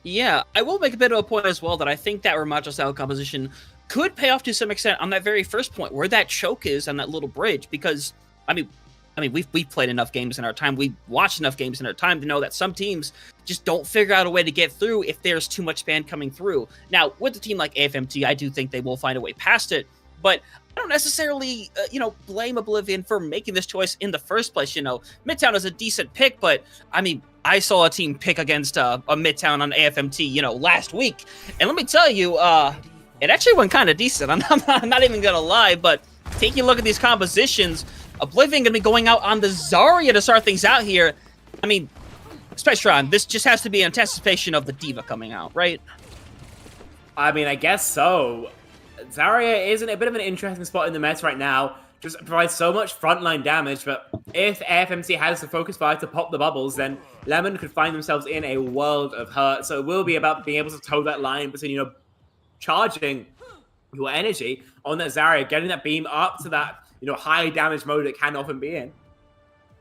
Yeah, I will make a bit of a point as well that I think that Ramatra style composition could pay off to some extent on that very first point, where that choke is on that little bridge, because, I mean, we've played enough games in our time, we've watched enough games in our time to know that some teams just don't figure out a way to get through if there's too much span coming through. Now, with a team like AFMT, I do think they will find a way past it, but I don't necessarily, blame Oblivion for making this choice in the first place. Midtown is a decent pick, but I mean, I saw a team pick against a Midtown on AFMT, last week, and let me tell you, it actually went kind of decent. I'm not even gonna lie, but taking a look at these compositions, Oblivion gonna be going out on the Zarya to start things out here. I mean, Spectron, this just has to be anticipation of the D.Va coming out, right? I mean, I guess so. Zarya is in a bit of an interesting spot in the meta right now. Just provides so much frontline damage, but if AFMT has the focus fire to pop the bubbles, then Lemon could find themselves in a world of hurt. So it will be about being able to toe that line between, charging your energy on that Zarya, getting that beam up to that, high damage mode it can often be in,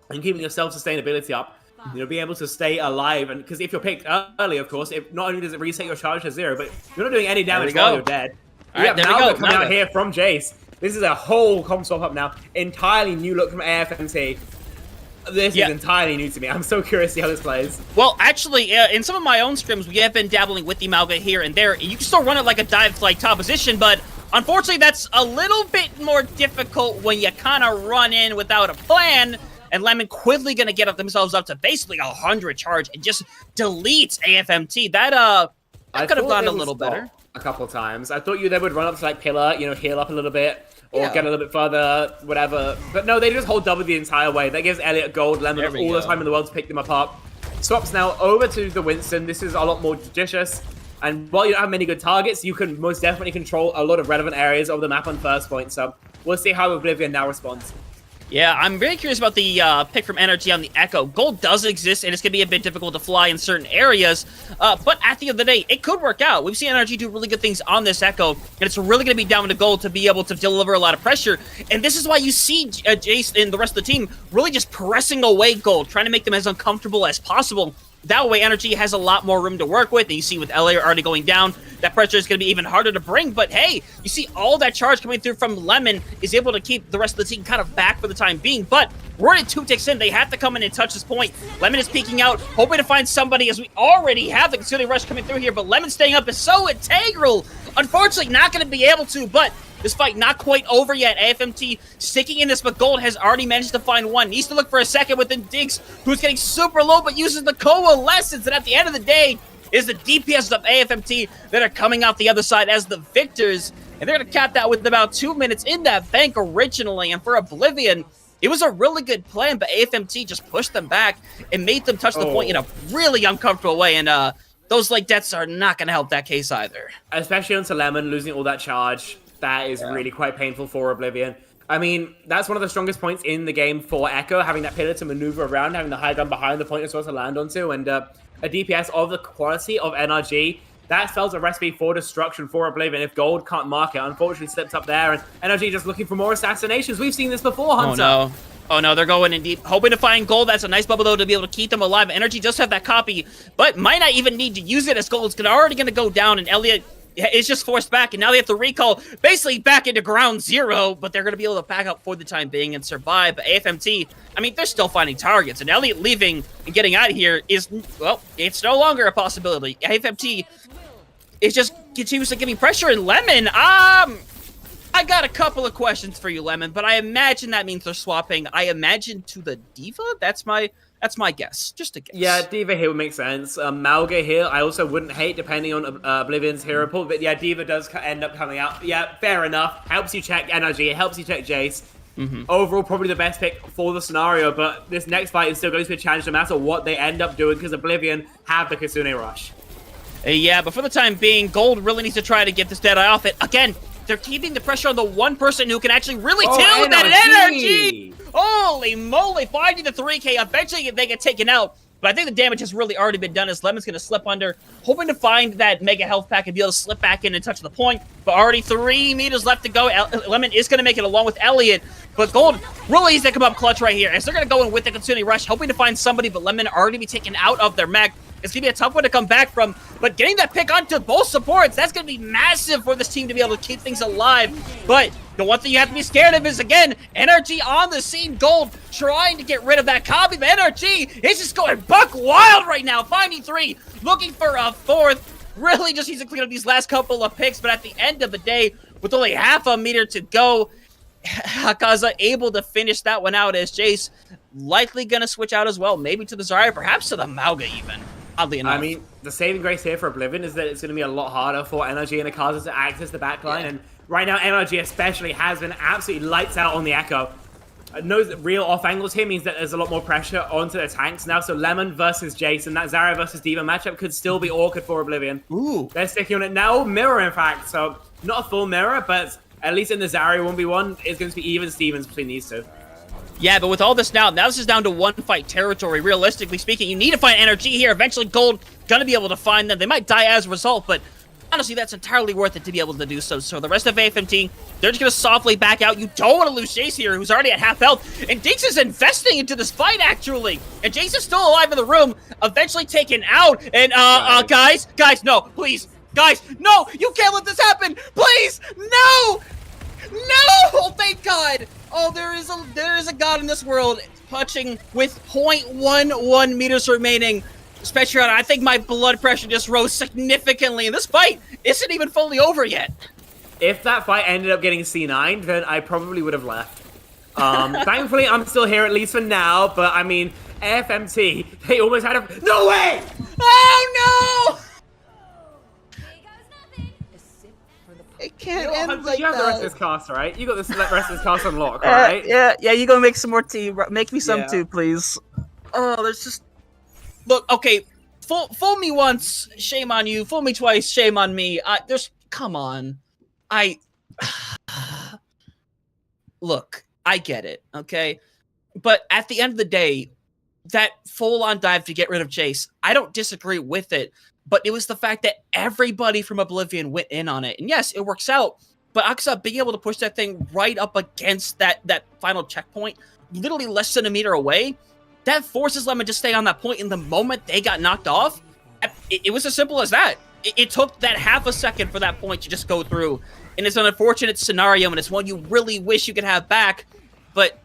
and keeping your self-sustainability up, being able to stay alive. And because if you're picked early, of course, not only does it reset your charge to 0, but you're not doing any damage while you're dead. All right, there we go. Coming out here from Jace. This is a whole comp swap up now. Entirely new look from AFMT. This is entirely new to me. I'm so curious to see how this plays. Well, actually, in some of my own scrims, we have been dabbling with the Malga here and there. You can still run it like a dive like top position, but unfortunately, that's a little bit more difficult when you kind of run in without a plan. And Lemon quickly going to get themselves up to basically 100 charge and just delete AFMT. That could have gone a little better. A couple of times. I thought they would run up to like pillar, heal up a little bit, or get a little bit further, whatever. But no, they just hold double the entire way. That gives Elliot gold, Lemon all the time in the world to pick them apart. Swaps now over to the Winston. This is a lot more judicious. And while you don't have many good targets, you can most definitely control a lot of relevant areas of the map on first point. So we'll see how Oblivion now responds. Yeah, I'm very curious about the pick from Energy on the Echo. Gold does exist, and it's going to be a bit difficult to fly in certain areas, but at the end of the day, it could work out. We've seen Energy do really good things on this Echo, and it's really going to be down to Gold to be able to deliver a lot of pressure, and this is why you see Jace and the rest of the team really just pressing away Gold, trying to make them as uncomfortable as possible. That way, Energy has a lot more room to work with, and you see with Elliot already going down, that pressure is going to be even harder to bring, but hey, you see all that charge coming through from Lemon is able to keep the rest of the team kind of back for the time being, but we're already 2 ticks in. They have to come in and touch this point. Lemon is peeking out, hoping to find somebody, as we already have the Consuming Rush coming through here, but Lemon staying up is so integral. Unfortunately, not going to be able to, but this fight not quite over yet. AFMT sticking in this, but Gold has already managed to find one. Needs to look for a second within Diggs, who's getting super low, but uses the coalescence. And at the end of the day, is the DPS of AFMT that are coming out the other side as the victors. And they're going to cap that with about 2 minutes in that bank originally. And for Oblivion, it was a really good plan, but AFMT just pushed them back and made them touch the point in a really uncomfortable way. And those like deaths are not going to help that case either. Especially onto Lemon losing all that charge. That is really quite painful for Oblivion. I mean, that's one of the strongest points in the game for Echo, having that pillar to maneuver around, having the high gun behind the point as well to land onto, and a DPS of the quality of NRG. That spells a recipe for destruction for Oblivion if Gold can't mark it. Unfortunately, slipped up there, and NRG just looking for more assassinations. We've seen this before, Hunter. Oh no, they're going in deep, hoping to find Gold. That's a nice bubble, though, to be able to keep them alive. Energy does have that copy, but might not even need to use it as Gold's already going to go down, and Elliot is just forced back, and now they have to recall basically back into ground zero, but they're going to be able to back up for the time being and survive. But AFMT, I mean, they're still finding targets, and Elliot leaving and getting out of here is, well, it's no longer a possibility. AFMT is just continuously giving pressure, and Lemon, I got a couple of questions for you, Lemon, but I imagine that means they're swapping, I imagine, to the D.Va? That's my guess. Just a guess. Yeah, D.Va here would make sense. Malga here, I also wouldn't hate, depending on Oblivion's hero pool. But yeah, D.Va does end up coming out. Yeah, fair enough. Helps you check energy. It helps you check Jace. Overall, probably the best pick for the scenario. But this next fight is still going to be a challenge no matter what they end up doing, because Oblivion have the Kitsune Rush. Yeah, but for the time being, Gold really needs to try to get this Deadeye off it. Again, they're keeping the pressure on the one person who can actually really deal with that energy. Holy moly, 5 to 3K. Eventually they get taken out. But I think the damage has really already been done as Lemon's going to slip under, hoping to find that mega health pack and be able to slip back in and touch the point. But already 3 meters left to go. Lemon is going to make it along with Elliot. But Gold really needs to come up clutch right here, as they're going to go in with the Kitsune Rush, hoping to find somebody, but Lemon already be taken out of their mech. It's going to be a tough one to come back from, but getting that pick onto both supports, that's going to be massive for this team to be able to keep things alive. But the one thing you have to be scared of is, again, NRG on the scene. Gold trying to get rid of that copy, but NRG is just going buck wild right now. Finding 3, looking for a 4th. Really just needs to clean up these last couple of picks, but at the end of the day, with only half a meter to go. Hakaza able to finish that one out as Jace likely going to switch out as well. Maybe to the Zarya, perhaps to the Mauga even, oddly enough. I mean, the saving grace here for Oblivion is that it's going to be a lot harder for NRG and Hakaza to access the backline. And right now, NRG especially has been absolutely lights out on the Echo. No real off angles here means that there's a lot more pressure onto the tanks now. So Lemon versus Jason, that Zarya versus D.Va matchup could still be awkward for Oblivion. Ooh. They're sticking on it now. Mirror, in fact. So not a full mirror, but at least in the Zarya 1v1, it's going to be even Stevens between these two. Yeah, but with all this now this is down to one fight territory. Realistically speaking, you need to find energy here. Eventually, Gold gonna be able to find them. They might die as a result, but honestly, that's entirely worth it to be able to do so. So the rest of AFMT, they're just gonna softly back out. You don't want to lose Jace here, who's already at half health. And Dinks is investing into this fight, actually. And Jace is still alive in the room, eventually taken out. And, guys, no, please. Guys, no, you can't let this happen. Please, no! No! Oh, thank God! Oh, there is a God in this world punching with 0.11 meters remaining. Spectreon, I think my blood pressure just rose significantly, and this fight isn't even fully over yet. If that fight ended up getting C9'd, then I probably would have left. Thankfully, I'm still here at least for now, but I mean, AFMT, they almost had a... No way! Oh, no! It can't end like you have that. the rest of this cast, right? You got the rest of this cast on lock, right? Yeah, you gonna make some more tea. Make me some too, please. Oh, there's just... Look, okay, fool me once, shame on you. Fool me twice, shame on me. Come on. Look, I get it, okay? But at the end of the day, that full-on dive to get rid of Jace, I don't disagree with it. But it was the fact that everybody from Oblivion went in on it. And yes, it works out. But Aksa being able to push that thing right up against that final checkpoint, literally less than a meter away, that forces Lemon to stay on that point in the moment they got knocked off. It was as simple as that. It took that half a second for that point to just go through. And it's an unfortunate scenario, and it's one you really wish you could have back. But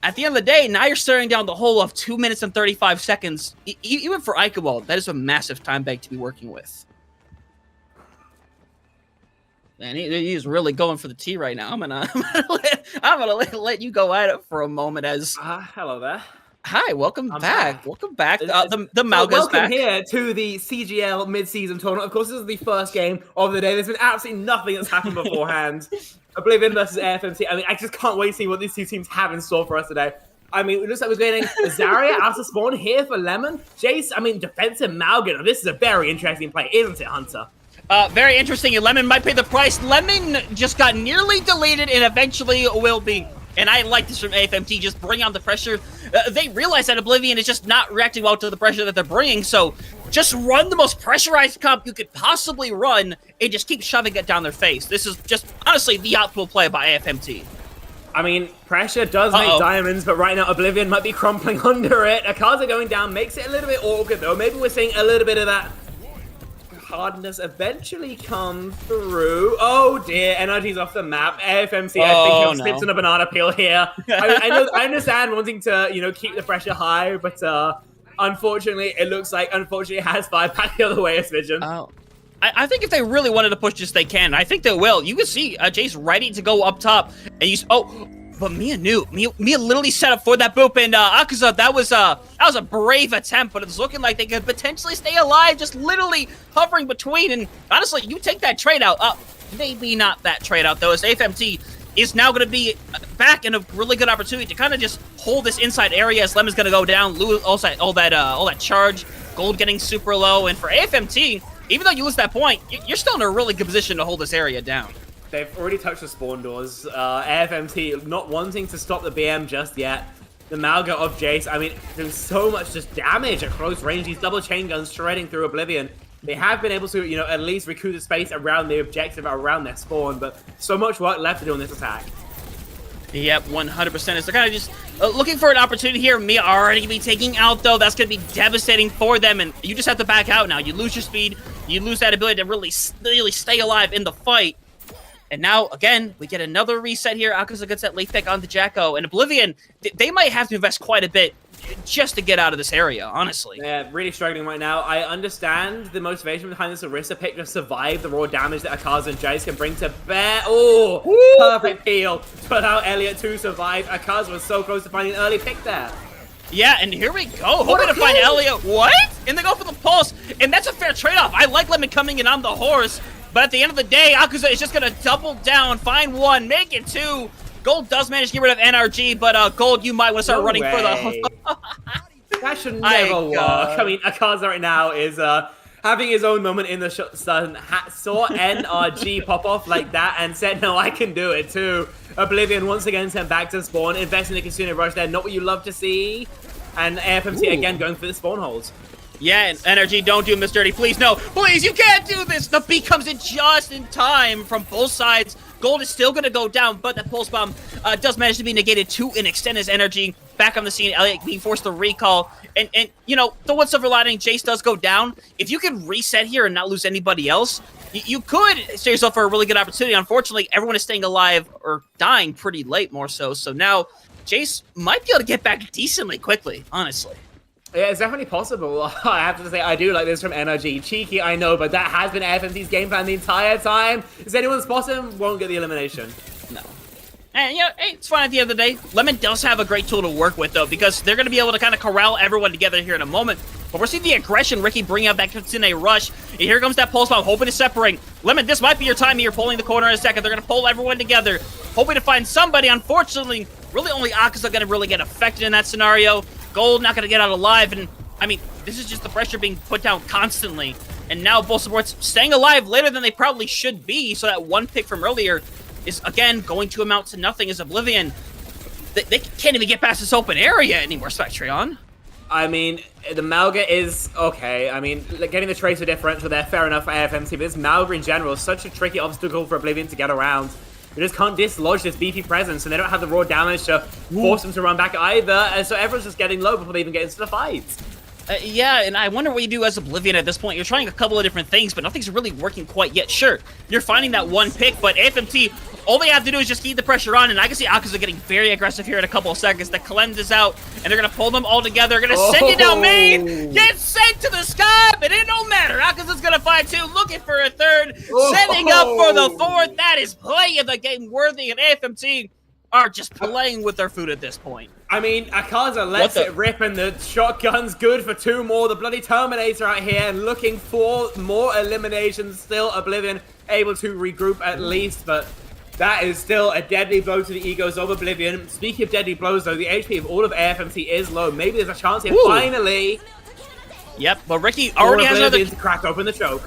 at the end of the day, now you're staring down the whole of 2 minutes and 35 seconds. Even for Icobal, that is a massive time bank to be working with. And he's really going for the T right now. I'm gonna let you go at it for a moment. As hello there. Hi, welcome back. Welcome back. The Mauga's welcome back here to the CGL mid-season tournament. Of course, this is the first game of the day. There's been absolutely nothing that's happened beforehand. Oblivion versus AFMT. I mean, I just can't wait to see what these two teams have in store for us today. I mean, it looks like we're getting Zarya out of spawn here for Lemon. Jace, I mean, defensive Mauga. This is a very interesting play, isn't it, Hunter? Very interesting. Lemon might pay the price. Lemon just got nearly deleted and eventually will be. And I like this from AFMT, just bring on the pressure. They realize that Oblivion is just not reacting well to the pressure that they're bringing, so just run the most pressurized comp you could possibly run and just keep shoving it down their face. This is just, honestly, the optimal play by AFMT. I mean, pressure does make diamonds, but right now Oblivion might be crumpling under it. Akaza going down makes it a little bit awkward, though. Maybe we're seeing a little bit of that hardness eventually come through. Oh dear, NRG's off the map. AFMC, I think, slips on a banana peel here. I understand wanting to, keep the pressure high, but unfortunately, it looks like it has five back the other way as Vision. I think if they really wanted to push this, they can. I think they will. You can see Jace ready to go up top, and but Mia knew. Mia literally set up for that boop, and Akaza, that was a brave attempt, but it's looking like they could potentially stay alive, just literally hovering between. And honestly, you take that trade out. Maybe not that trade out though, as AFMT is now going to be back in a really good opportunity to kind of just hold this inside area as Lemon's going to go down, lose all that charge, Gold getting super low, and for AFMT, even though you lose that point, you're still in a really good position to hold this area down. They've already touched the spawn doors. AFMT not wanting to stop the BM just yet. The Mauga of Jace, I mean, doing so much just damage at close range. These double chain guns shredding through Oblivion. They have been able to, at least recoup the space around the objective, around their spawn, but so much work left to do on this attack. Yep, 100%. As they're kind of just looking for an opportunity here. Mia already going to be taking out, though. That's going to be devastating for them, and you just have to back out now. You lose your speed. You lose that ability to really stay alive in the fight. And now, again, we get another reset here. Akaza gets that late pick on the Jacko. And Oblivion, they might have to invest quite a bit just to get out of this area, honestly. Yeah, really struggling right now. I understand the motivation behind this Orisa pick to survive the raw damage that Akaza and Jace can bring to bear. Oh, perfect peel to allow Elliot to survive. Akaza was so close to finding an early pick there. Yeah, and here we go. Hoping to find Elliot. What? And they go for the pulse. And that's a fair trade-off. I like Lemon coming in on the horse. But at the end of the day, Akaza is just going to double down, find one, make it two. Gold does manage to get rid of NRG, but Gold, you might want to start running for the... That should never work. I mean, Akaza right now is having his own moment in the sun. Saw NRG pop off like that and said, no, I can do it too. Oblivion once again sent back to spawn, investing in the Kitsune Rush there, not what you love to see. And AFMT again going for the spawn holes. Yeah, and NRG, don't do Miss Dirty. Please, no. Please, you can't do this. The beat comes in just in time from both sides. Gold is still going to go down, but that pulse bomb does manage to be negated to an extent as NRG back on the scene. Elliot being forced to recall. And you know, the one silver lining, Jace does go down. If you can reset here and not lose anybody else, you could set yourself for a really good opportunity. Unfortunately, everyone is staying alive or dying pretty late more so. So now Jace might be able to get back decently quickly, honestly. Yeah, it's definitely possible. I have to say, I do like this from NRG. Cheeky, I know, but that has been AFMT's game plan the entire time. Is anyone spot him? Won't get the elimination. No. And, you know, hey, it's fine at the end of the day. Lemon does have a great tool to work with, though, because they're going to be able to kind of corral everyone together here in a moment. But we're seeing the aggression, Ricky bringing out that Kitsune Rush. And here comes that pulse bomb, hoping to separate. Lemon, this might be your time here, pulling the corner in a second. They're going to pull everyone together, hoping to find somebody. Unfortunately, really only Akaza going to really get affected in that scenario. Gold not going to get out alive, and I mean, this is just the pressure being put down constantly. And now both supports staying alive later than they probably should be, so that one pick from earlier is, again, going to amount to nothing as Oblivion. They can't even get past this open area anymore, Spectreon. I mean, the Malga is okay. I mean, getting the Tracer differential there, fair enough for AFMT, but this Malga in general is such a tricky obstacle for Oblivion to get around. They just can't dislodge this beefy presence, and they don't have the raw damage to force them to run back either, and so everyone's just getting low before they even get into the fight. Yeah, and I wonder what you do as Oblivion at this point. You're trying a couple of different things, but nothing's really working quite yet. Sure, you're finding that one pick, but AFMT, all they have to do is just keep the pressure on, and I can see Akaza getting very aggressive here in a couple of seconds. The cleanse is out, and they're going to pull them all together. They're going to send you down main, get sent to the sky, but it don't matter. Akaza's going to find two, looking for a third, setting up for the fourth. That is play of the game worthy, and AFMT are just playing with their food at this point. I mean, Akaza lets it rip, and the shotgun's good for two more. The bloody Terminator out here looking for more eliminations. Still Oblivion able to regroup at least, but that is still a deadly blow to the egos of Oblivion. Speaking of deadly blows, though, the HP of all of AFMT is low. Maybe there's a chance here, finally. Yep, but Ricky already has another... to crack open the choke.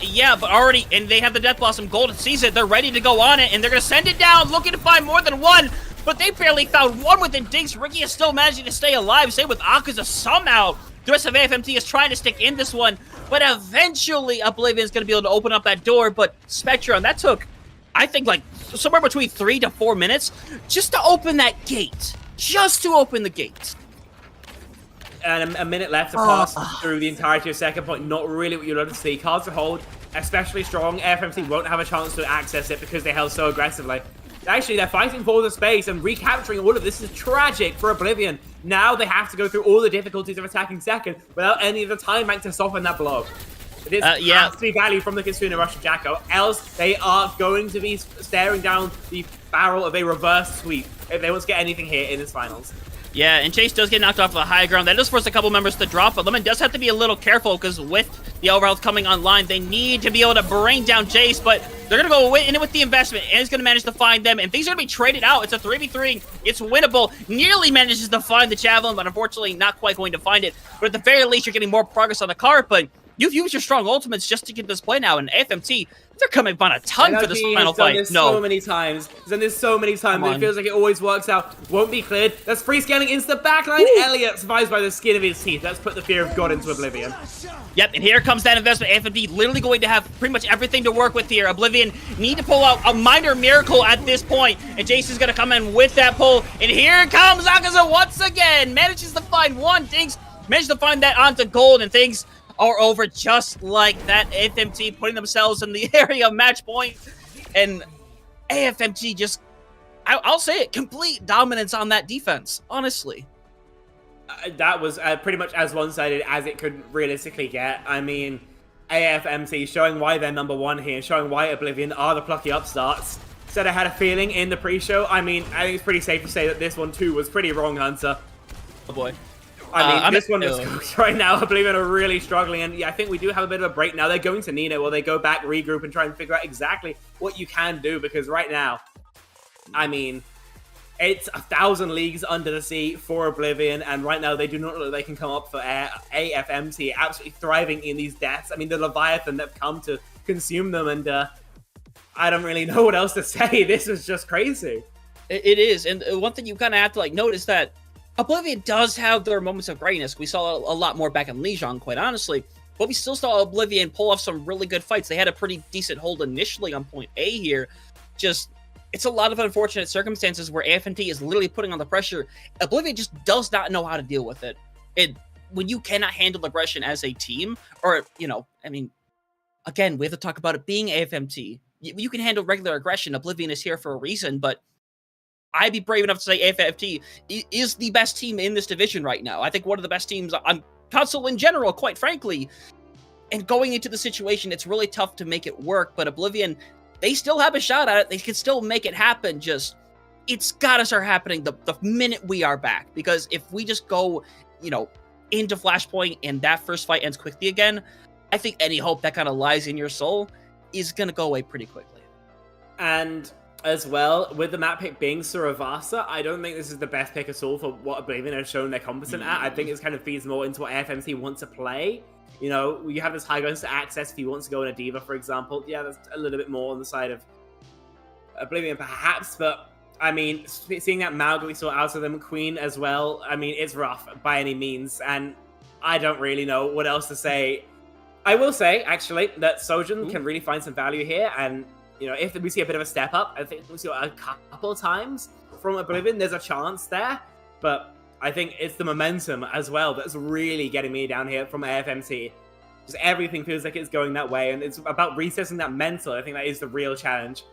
Yeah, but already, and they have the Death Blossom. Golden sees it. They're ready to go on it, and they're going to send it down, looking to find more than one. But they barely found one within Dinks. Ricky is still managing to stay alive. Same with Akaza somehow. The rest of AFMT is trying to stick in this one. But eventually, Oblivion is going to be able to open up that door. But Spectreon, that took, I think, like somewhere between 3 to 4 minutes just to open that gate. Just to open the gate. And a minute left to pass through the entirety of second point. Not really what you'd love to see. Cards to hold, especially strong. AFMT won't have a chance to access it because they held so aggressively. Actually, they're fighting for the space, and recapturing all of this is tragic for Oblivion. Now they have to go through all the difficulties of attacking second without any of the time bank to soften that blow. This has to be value from the Kitsune Rush of Jacko, else they are going to be staring down the barrel of a reverse sweep if they want to get anything here in this finals. Yeah, and Chase does get knocked off the high ground. That does force a couple members to drop, but Lemon does have to be a little careful because with the overhealth coming online, they need to be able to bring down Jace, but they're going to go in it with the investment, and it's going to manage to find them, and things are going to be traded out. It's a 3v3. It's winnable. Nearly manages to find the Javelin, but unfortunately not quite going to find it. But at the very least, you're getting more progress on the cart, but you've used your strong ultimates just to get this play now, and AFMT, they're coming upon a ton for this final fight. He's done this so many times, but it feels like it always works out. Won't be cleared. That's free scaling into the backline. Elliot survives by the skin of his teeth. That's put the fear of God into Oblivion. Yep, and here comes that investment. AFMT literally going to have pretty much everything to work with here. Oblivion need to pull out a minor miracle at this point, and Jason's going to come in with that pull, and here comes Akaza once again. Manages to find one. Dinks manages to find that onto Gold, and things are over just like that. AFMT putting themselves in the area of match point, and AFMT just, I'll say it, complete dominance on that defense, honestly. that was pretty much as one-sided as it could realistically get. I mean, AFMT showing why they're number one here, showing why Oblivion are the plucky upstarts. Said I had a feeling in the pre-show. I mean, I think it's pretty safe to say that this one too was pretty wrong, Hunter. Oh boy. I mean, this one is right now. Oblivion are really struggling, and yeah, I think we do have a bit of a break now. They're going to need it, where they go back, regroup, and try and figure out exactly what you can do, because right now, I mean, it's 1,000 leagues under the sea for Oblivion, and right now they do not look like they can come up for air. AFMT absolutely thriving in these deaths. I mean, the Leviathan that come to consume them, and I don't really know what else to say. This is just crazy. It is, and one thing you kind of have to like notice that Oblivion does have their moments of greatness. We saw a lot more back in Legion, quite honestly, but we still saw Oblivion pull off some really good fights. They had a pretty decent hold initially on point A here. Just, it's a lot of unfortunate circumstances where AFMT is literally putting on the pressure. Oblivion just does not know how to deal with it. When you cannot handle aggression as a team, or, you know, I mean, again, we have to talk about it being AFMT. You can handle regular aggression. Oblivion is here for a reason, but I'd be brave enough to say AFMT is the best team in this division right now. I think one of the best teams on console in general, quite frankly. And going into the situation, it's really tough to make it work, but Oblivion, they still have a shot at it. They can still make it happen. Just, it's gotta start happening the minute we are back. Because if we just go, you know, into Flashpoint and that first fight ends quickly again, I think any hope that kind of lies in your soul is gonna go away pretty quickly. And as well, with the map pick being Suravasa, I don't think this is the best pick at all for what Oblivion has shown they're competent at. I think it kind of feeds more into what AFMT wants to play. You know, you have this high ground to access if he wants to go in a Diva, for example. Yeah, that's a little bit more on the side of Oblivion, perhaps. But, I mean, seeing that Malga we saw out of them, Queen as well, I mean, it's rough by any means. And I don't really know what else to say. I will say, actually, that Sojin can really find some value here. And, you know, if we see a bit of a step up, I think we see a couple times from Oblivion, there's a chance there. But I think it's the momentum as well that's really getting me down here from AFMT. Just everything feels like it's going that way, and it's about resetting that mental. I think that is the real challenge.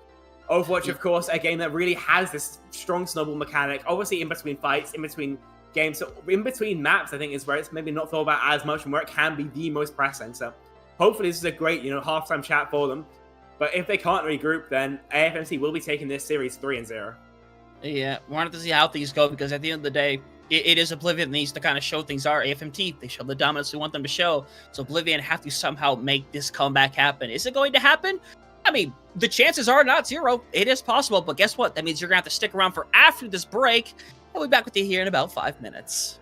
Overwatch, of course, a game that really has this strong snowball mechanic, obviously in between fights, in between games, so in between maps, I think is where it's maybe not thought about as much and where it can be the most pressing. So hopefully this is a great, you know, halftime chat for them. But if they can't regroup, then AFMT will be taking this series 3-0. Yeah, wanted to see how things go, because at the end of the day, it is Oblivion that needs to kind of show things are. AFMT, they show the dominance we want them to show. So Oblivion have to somehow make this comeback happen. Is it going to happen? I mean, the chances are not zero. It is possible, but guess what? That means you're going to have to stick around for after this break. I'll be back with you here in about 5 minutes.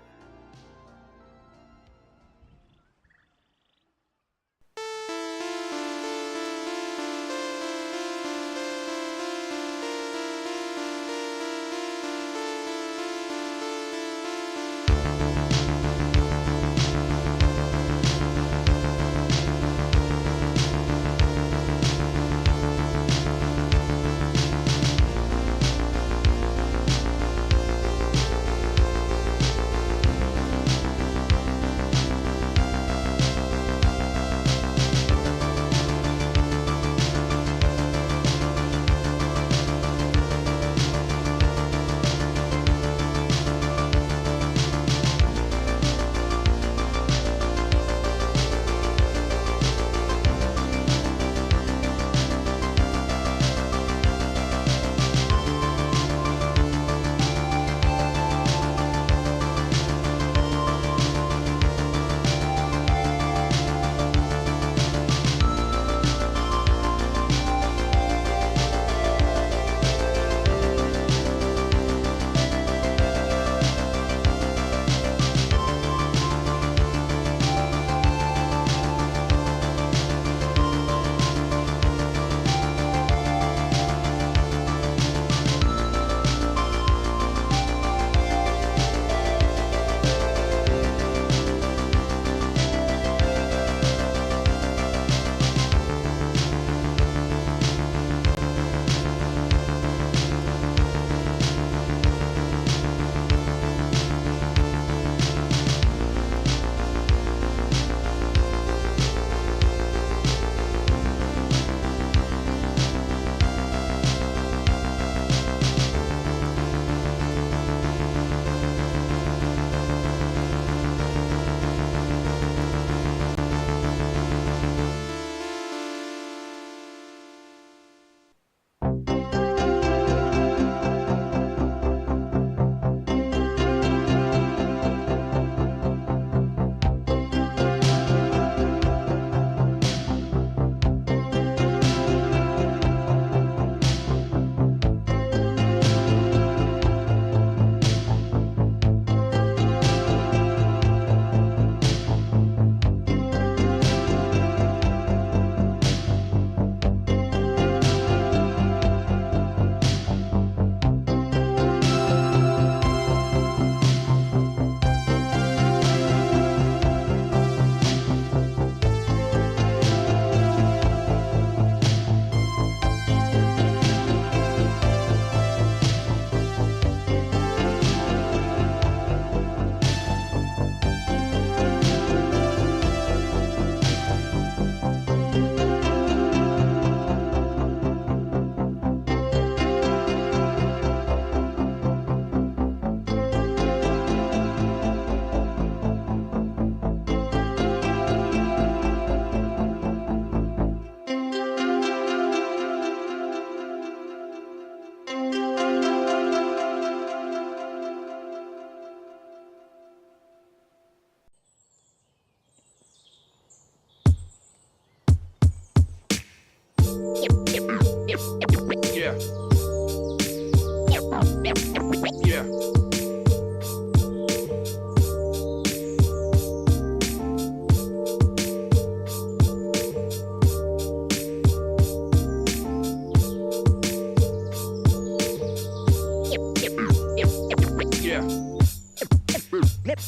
Memories.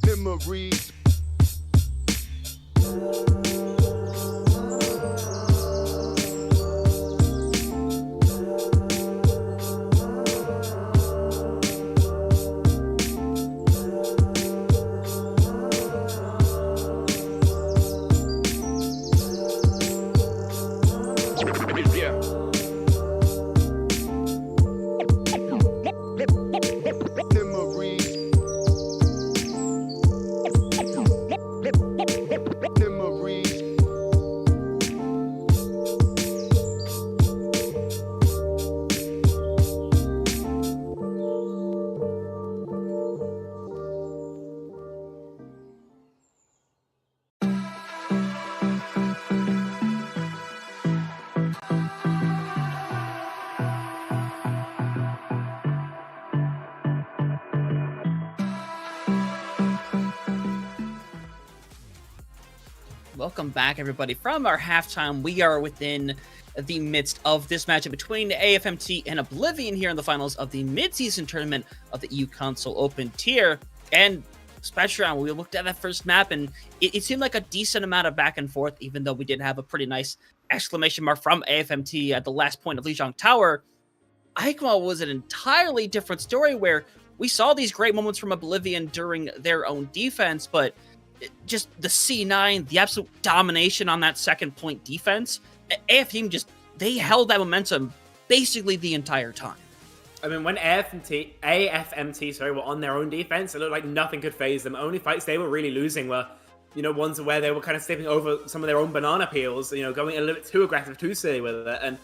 Memories. Welcome back, everybody. From our halftime, we are within the midst of this matchup between AFMT and Oblivion here in the finals of the mid-season tournament of the EU Console Open tier. And especially when we looked at that first map, and it seemed like a decent amount of back and forth, even though we did have a pretty nice exclamation mark from AFMT at the last point of Lijiang Tower. Aikma was an entirely different story where we saw these great moments from Oblivion during their own defense, but just the C9, the absolute domination on that second point defense, AFMT they held that momentum basically the entire time. I mean, when AFMT were on their own defense, it looked like nothing could phase them. Only fights they were really losing were, ones where they were kind of stepping over some of their own banana peels, going a little bit too aggressive, too silly with it. And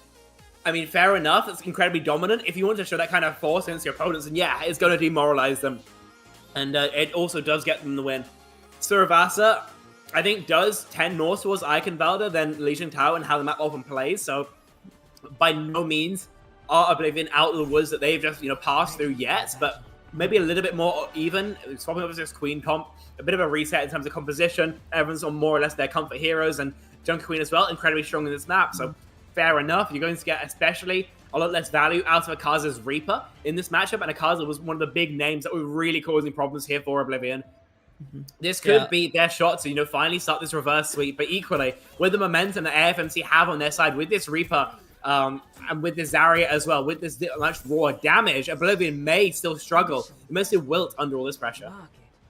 I mean, fair enough, it's incredibly dominant. If you want to show that kind of force against your opponents, then yeah, it's going to demoralize them. And it also does get them the win. Suravasa, I think, does tend more towards Eichenwalde than Lijiang Tower and how the map often plays, so by no means are Oblivion out of the woods that they've just, passed through yet, but maybe a little bit more even, swapping over to this Queen comp, a bit of a reset in terms of composition, everyone's on more or less their comfort heroes, and Junker Queen as well, incredibly strong in this map, so fair enough, you're going to get especially a lot less value out of Akaza's Reaper in this matchup, and Akaza was one of the big names that were really causing problems here for Oblivion. This could be their shot to, finally start this reverse sweep, but equally, with the momentum that AFMT have on their side, with this Reaper, and with this Zarya as well, with this much raw damage, Oblivion may still struggle. It may still wilt under all this pressure.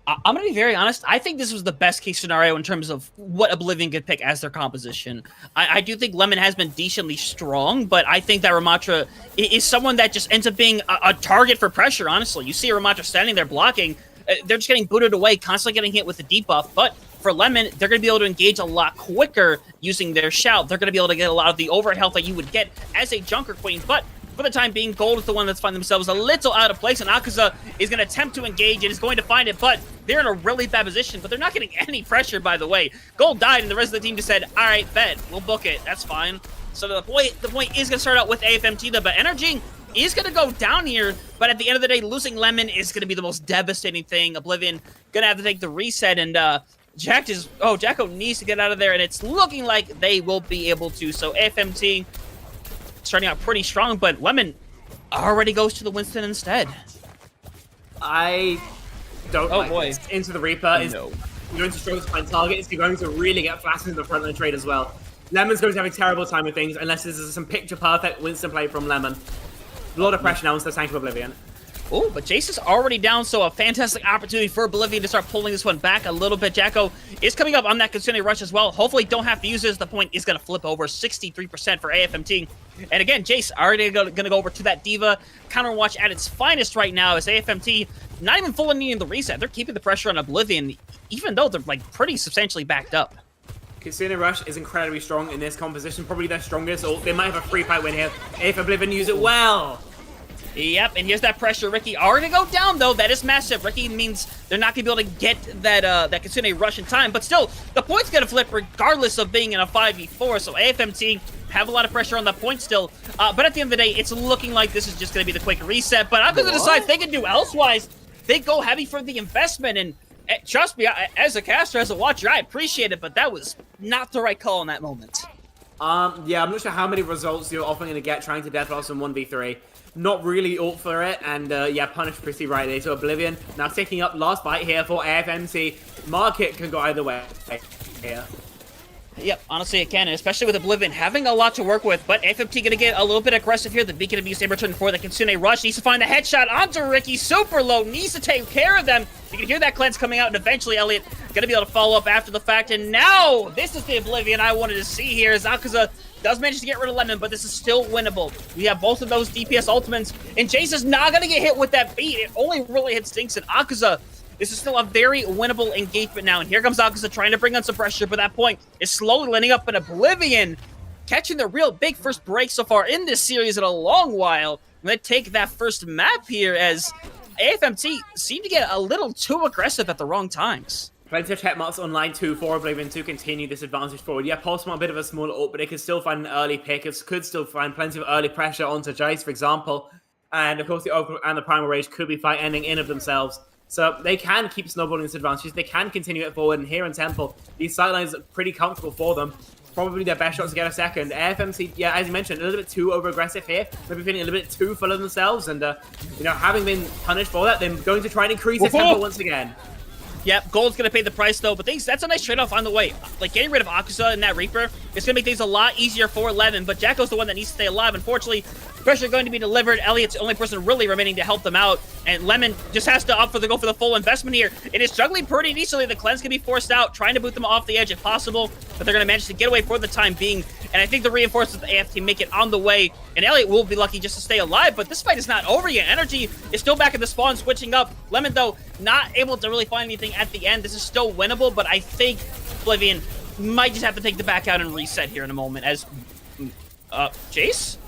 I'm going to be very honest. I think this was the best case scenario in terms of what Oblivion could pick as their composition. I do think Lemon has been decently strong, but I think that Ramatra is someone that just ends up being a target for pressure, honestly. You see Ramatra standing there blocking, they're just getting booted away, constantly getting hit with the debuff. But for Lemon, they're going to be able to engage a lot quicker using their shout. They're going to be able to get a lot of the overhead health that you would get as a Junker Queen. But for the time being, Gold is the one that's finding themselves a little out of place, and Akaza is going to attempt to engage and is going to find it, but they're in a really bad position, but they're not getting any pressure, by the way. Gold died, and the rest of the team just said, all right, bet, we'll book it. That's fine. So the point is going to start out with AFMT, though, but Energy is going to go down here, but at the end of the day, losing Lemon is going to be the most devastating thing. Oblivion going to have to take the reset, and Jacko needs to get out of there, and it's looking like they will be able to. So AFMT starting out pretty strong, but Lemon already goes to the Winston instead. I don't like boy. This. Into the Reaper is No. going to struggle to find targets. You're going to really get flattened in the front line trade as well. Lemon's going to have a terrible time with things unless this is some picture-perfect Winston play from Lemon. A lot of pressure now into the tank of Oblivion. Oh, but Jace is already down, so a fantastic opportunity for Oblivion to start pulling this one back a little bit. Jacko is coming up on that Kitsune Rush as well. Hopefully don't have to use this. The point is going to flip over 63% for AFMT. And again, Jace already going to go over to that Diva. Counterwatch at its finest right now as AFMT not even fully needing the reset. They're keeping the pressure on Oblivion, even though they're like pretty substantially backed up. Kitsune Rush is incredibly strong in this composition, probably their strongest, or they might have a free fight win here if Oblivion use it well. Yep, and here's that pressure. Ricky already go down, though. That is massive. Ricky means they're not going to be able to get that Kitsune Rush in time. But still, the point's going to flip regardless of being in a 5v4. So AFMT have a lot of pressure on the point still. But at the end of the day, it's looking like this is just going to be the quick reset. But I'm going to decide if they can do elsewise. They go heavy for the investment. And trust me, as a caster, as a watcher, I appreciate it. But that was not the right call in that moment. Yeah, I'm not sure how many results you're often going to get trying to death loss in 1v3. Not really ult for it, and yeah, punished pretty rightly. So Oblivion now taking up last fight here for AFMT. Market can go either way here. Yep, honestly it can, and especially with Oblivion having a lot to work with, but AFMT gonna get a little bit aggressive here. The Beacon of Use return for the Kitsune Rush. Needs to find the headshot onto Ricky. Super low, needs to take care of them. You can hear that cleanse coming out, and eventually Elliot gonna be able to follow up after the fact. And now, this is the Oblivion I wanted to see here. Akaza does manage to get rid of Lemon, but this is still winnable. We have both of those DPS ultimates, and Jace is not gonna get hit with that beat. It only really hits Stinks, and Akaza, this is still a very winnable engagement now, and here comes Akaza trying to bring on some pressure, but that point is slowly letting up, and Oblivion catching the real big first break so far in this series in a long while. I'm going to take that first map here as AFMT seem to get a little too aggressive at the wrong times. Plenty of check marks on line 2 for Oblivion to continue this advantage forward. Yeah, Pulse a bit of a smaller ult, but it could still find an early pick. It could still find plenty of early pressure onto Jace, for example. And of course, the Overclock and the Primal Rage could be fight ending in of themselves. So they can keep snowballing this advantage. They can continue it forward. And here in Temple, these sidelines are pretty comfortable for them. Probably their best shot to get a second. AFMT, yeah, as you mentioned, a little bit too over-aggressive here. Maybe feeling a little bit too full of themselves. And, you know, having been punished for that, they're going to try and increase their tempo once again. Yep, Gold's going to pay the price, though, but that's a nice trade-off on the way. Like, getting rid of Akaza and that Reaper, it's going to make things a lot easier for Lemon, but Jacko's the one that needs to stay alive. Unfortunately, pressure going to be delivered. Elliot's the only person really remaining to help them out, and Lemon just has to go for the full investment here. It is struggling pretty decently. The cleanse can be forced out, trying to boot them off the edge if possible, but they're going to manage to get away for the time being, and I think the reinforcements of the AFT make it on the way, and Elliot will be lucky just to stay alive, but this fight is not over yet. Energy is still back at the spawn, switching up. Lemon, though, not able to really find anything at the end. This is still winnable, but I think Oblivion might just have to take the back out and reset here in a moment as... Jace?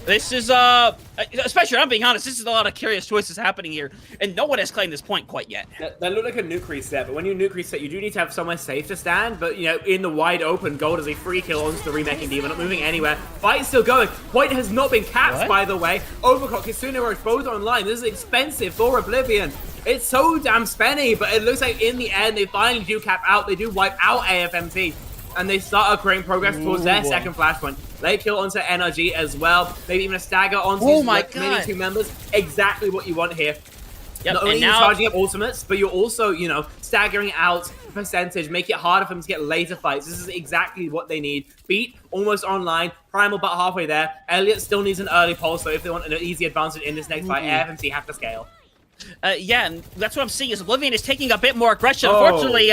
This is, especially, I'm being honest, this is a lot of curious choices happening here, and no one has claimed this point quite yet. That looked like a nuke reset, but when you nuke reset, you do need to have somewhere safe to stand, but, you know, in the wide open, Gold is a free kill onto the remaking Diva, not moving anywhere. Fight is still going. Point has not been capped, by the way. Overclock, Kitsune Rush, both online. This is expensive for Oblivion. It's so damn spenny, but it looks like in the end, they finally do cap out. They do wipe out AFMT, and they start creating progress towards their second flashpoint. Late kill onto NRG as well. Maybe even a stagger onto many two members. Exactly what you want here. Yep, Not only are you charging up ultimates, but you're also, you know, staggering out percentage, make it harder for them to get laser fights. This is exactly what they need. Beat, almost online. Primal about halfway there. Elliot still needs an early pulse, so if they want an easy advantage in this next fight, AFMT have to scale. Yeah, and that's what I'm seeing is Oblivion is taking a bit more aggression. Unfortunately,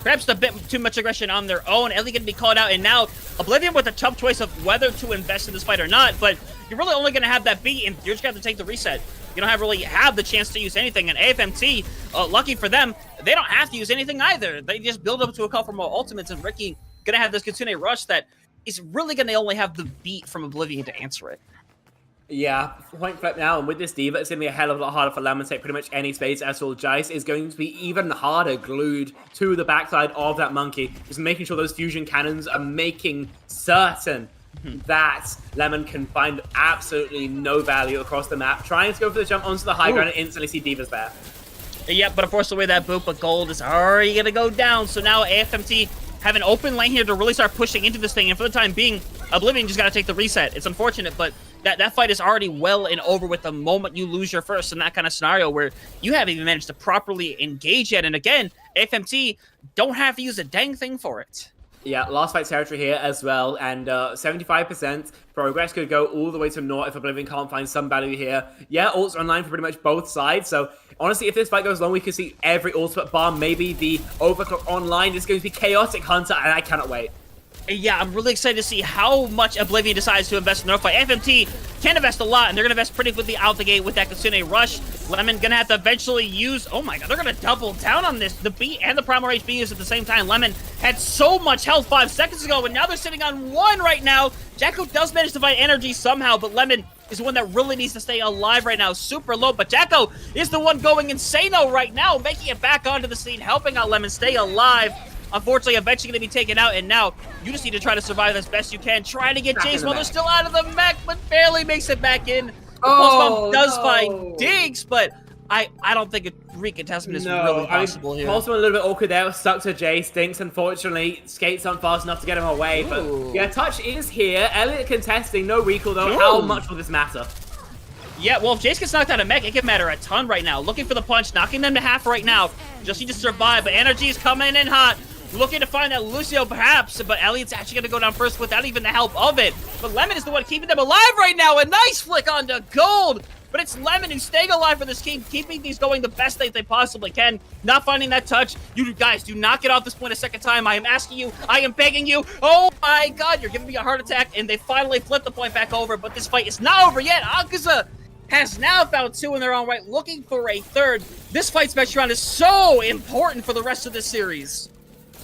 perhaps a bit too much aggression on their own. Ellie going to be called out, and now Oblivion with a tough choice of whether to invest in this fight or not, but you're really only going to have that beat, and you're just going to have to take the reset. You don't really have the chance to use anything, and AFMT, lucky for them, they don't have to use anything either. They just build up to a couple more ultimates, and Ricky going to have this Kitsune Rush that is really going to only have the beat from Oblivion to answer it. Yeah, point flip now, and with this Diva, it's going to be a hell of a lot harder for Lemon to take pretty much any space as well. Jace is going to be even harder glued to the backside of that monkey, just making sure those fusion cannons are making certain that Lemon can find absolutely no value across the map, trying to go for the jump onto the high ground and instantly see Divas there. Yeah, but unfortunately that boot, but Gold is already going to go down, so now AFMT have an open lane here to really start pushing into this thing, and for the time being, Oblivion just got to take the reset. It's unfortunate, but that fight is already well and over with the moment you lose your first in that kind of scenario where you haven't even managed to properly engage yet. And again, AFMT don't have to use a dang thing for it. Yeah, last fight territory here as well, and 75% progress could go all the way to naught if Oblivion can't find some value here. Yeah, ults are online for pretty much both sides, so honestly, if this fight goes long, we could see every ultimate bar, maybe the Overclock online is going to be chaotic Hunter, and I cannot wait. Yeah, I'm really excited to see how much Oblivion decides to invest in their fight. FMT can invest a lot, and they're going to invest pretty quickly out the gate with that Kitsune Rush. Lemon going to have to eventually use... Oh my god, they're going to double down on this. The beat and the Primal Rage being used at the same time. Lemon had so much health 5 seconds ago, and now they're sitting on 1 right now. Jacko does manage to find energy somehow, but Lemon is the one that really needs to stay alive right now. Super low, but Jacko is the one going insano right now, making it back onto the scene, helping out Lemon stay alive. Unfortunately, eventually going to be taken out, and now you just need to try to survive as best you can. Try to get Jace while they're still out of the mech, but barely makes it back in. The Pulse Bomb does find Diggs, but I don't think a recontestment is No, really possible here. Pulsman a little bit awkward there, stuck to Jay. Stinks, unfortunately, skates aren't fast enough to get him away. Ooh. But yeah, touch is here. Elliot contesting, no recall though. Ooh. How much will this matter? Yeah, well, if Jace gets knocked out of mech, it can matter a ton right now. Looking for the punch, knocking them to half right now. Just need to survive, but energy's coming in hot. Looking to find that Lucio perhaps, but Elliot's actually going to go down first without even the help of it. But Lemon is the one keeping them alive right now. A nice flick onto Gold. But it's Lemon who's staying alive for this team, keeping these going the best they possibly can. Not finding that touch. You guys do not get off this point a second time. I am asking you. I am begging you. Oh my god, you're giving me a heart attack. And they finally flip the point back over. But this fight is not over yet. Akaza has now found 2 in their own right, looking for a third. This fight, Spectron, is so important for the rest of this series.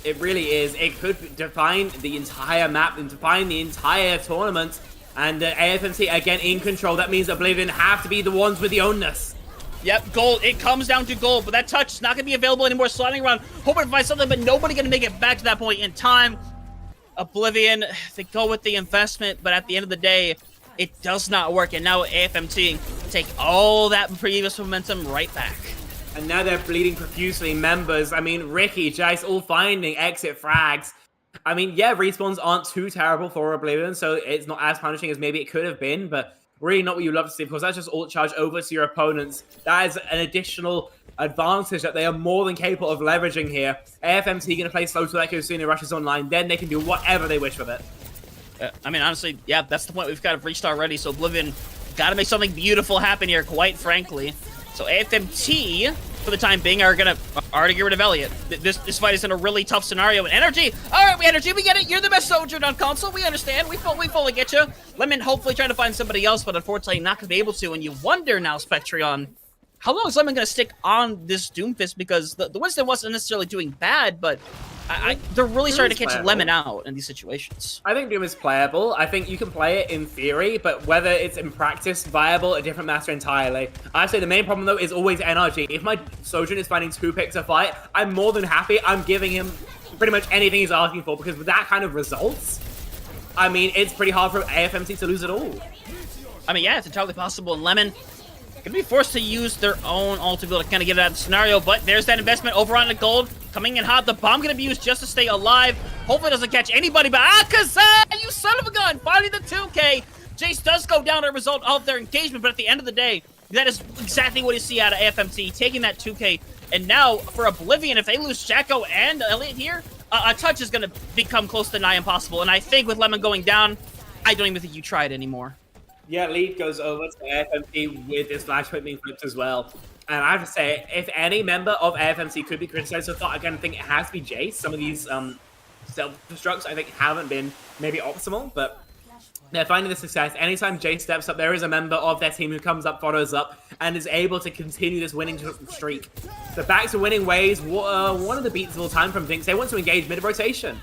It really is. It could define the entire map and define the entire tournament. And AFMT again in control. That means Oblivion have to be the ones with the onus. Yep, Gold. It comes down to Gold, but that touch is not going to be available anymore. Sliding around, hoping to find something, but nobody going to make it back to that point in time. Oblivion, they go with the investment, but at the end of the day, it does not work. And now AFMT take all that previous momentum right back. And now they're bleeding profusely. Members, I mean, Ricky, Jace, all finding exit frags. I mean, yeah, respawns aren't too terrible for Oblivion, so it's not as punishing as maybe it could have been, but really not what you love to see, because that's just ult charge over to your opponents. That is an additional advantage that they are more than capable of leveraging here. AFMT going to play slow to Echo soon, it rushes online, then they can do whatever they wish with it. I mean, honestly, yeah, that's the point we've kind of reached already, so Oblivion got to make something beautiful happen here, quite frankly. So AFMT, for the time being, are going to already get rid of Elliot. This fight is in a really tough scenario. And Energy, all right, Energy, we get it. You're the best soldier on console. We understand. We fully get you. Lemon hopefully trying to find somebody else, but unfortunately not going to be able to. And you wonder now, Spectreon, how long is Lemon going to stick on this Doomfist? Because the Winston wasn't necessarily doing bad, but they're really starting to catch Lemon out in these situations. I think Doom is playable. I think you can play it in theory, but whether it's in practice viable, a different matter entirely. I'd say the main problem, though, is always NRG. If my Sojourn is finding 2 picks to fight, I'm more than happy. I'm giving him pretty much anything he's asking for, because with that kind of results, I mean, it's pretty hard for AFMT to lose it all. I mean, yeah, it's entirely possible. And Lemon gonna be forced to use their own ult to be able to kind of get out of the scenario, but there's that investment over on the Gold. Coming in hot, the bomb gonna be used just to stay alive. Hopefully it doesn't catch anybody, but Akaza, you son of a gun, finding the 2K. Jace does go down as a result of their engagement, but at the end of the day, that is exactly what you see out of AFMT, taking that 2K. And now, for Oblivion, if they lose Jacko and Elliot here, a touch is gonna become close to nigh impossible. And I think with Lemon going down, I don't even think you try it anymore. Yeah, lead goes over to AFMT with this flashpoint being flipped as well. And I have to say, if any member of AFMT could be criticized so far, again, I think it has to be Jace. Some of these self-destructs, I think, haven't been maybe optimal, but they're finding the success. Anytime Jace steps up, there is a member of their team who comes up, follows up, and is able to continue this winning streak. The back to winning ways, one of the beats of all time from Vinx. They want to engage mid-rotation.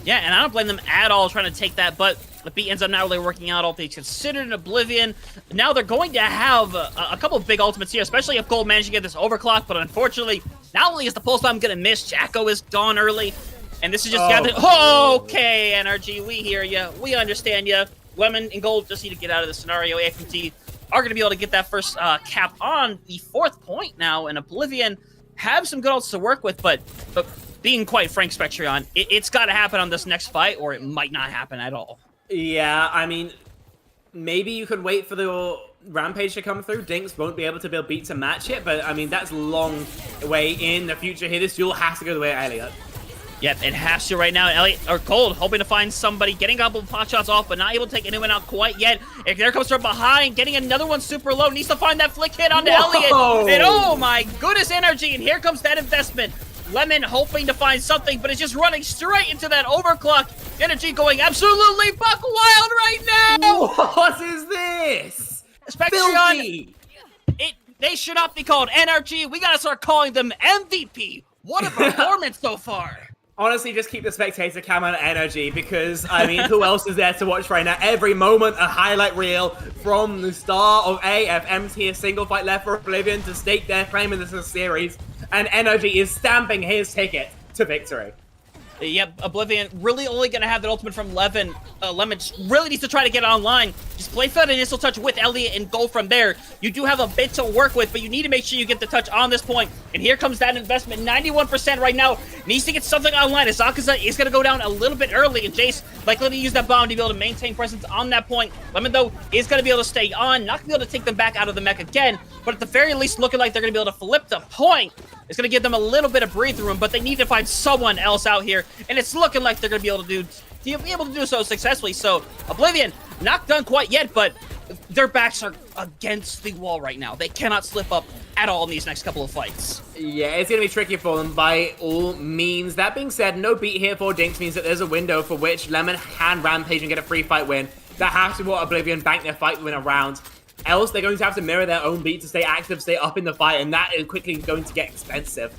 Yeah, and I don't blame them at all trying to take that, but the beat ends up not really working out. All things considered in Oblivion. Now they're going to have a couple of big ultimates here, especially if Gold managed to get this overclock, but unfortunately, not only is the pulse bomb going to miss, Jacko is gone early, and this is just okay, NRG, we hear you, we understand you. Lemon and Gold just need to get out of the scenario. AFMT are going to be able to get that first cap on the 4th point now, and Oblivion have some good ults to work with, but being quite frank, Spectreon, it's got to happen on this next fight, or it might not happen at all. Yeah, I mean, maybe you could wait for the Rampage to come through. Dinks won't be able to build beat to match it, but I mean, that's long way in the future here. This duel has to go the way of Elliot. Yep, it has to right now. Elliot, or Gold, hoping to find somebody, getting a couple of pot shots off, but not able to take anyone out quite yet. If there comes from behind, getting another one super low, needs to find that flick hit onto Elliot. And oh my goodness, energy, and here comes that investment. Lemon hoping to find something, but it's just running straight into that overclock. Energy going absolutely buck wild right now! What is this? Spectreon, they should not be called NRG. We gotta start calling them MVP. What a performance so far. Honestly, just keep the spectator cam on energy, because, I mean, who else is there to watch right now? Every moment, a highlight reel from the star of AFMT, a single fight left for Oblivion to stake their claim in this series, and Energy is stamping his ticket to victory. Yep, Oblivion really only going to have that ultimate from Lemon. Lemon really needs to try to get online. Just play for the initial touch with Elliot and go from there. You do have a bit to work with, but you need to make sure you get the touch on this point. And here comes that investment. 91% right now. Needs to get something online. Azakaza is going to go down a little bit early, and Jace likely to use that bomb to be able to maintain presence on that point. Lemon, though, is going to be able to stay on. Not going to be able to take them back out of the mech again, but at the very least looking like they're going to be able to flip the point. It's going to give them a little bit of breathing room, but they need to find someone else out here, and it's looking like they're going to be able to do so successfully. So Oblivion, not done quite yet, but their backs are against the wall right now. They cannot slip up at all in these next couple of fights. Yeah, it's going to be tricky for them by all means. That being said, no beat here for Jinx means that there's a window for which Lemon can rampage and get a free fight win. That has to be what Oblivion bank their fight win around. Else, they're going to have to mirror their own beat to stay active, stay up in the fight, and that is quickly going to get expensive.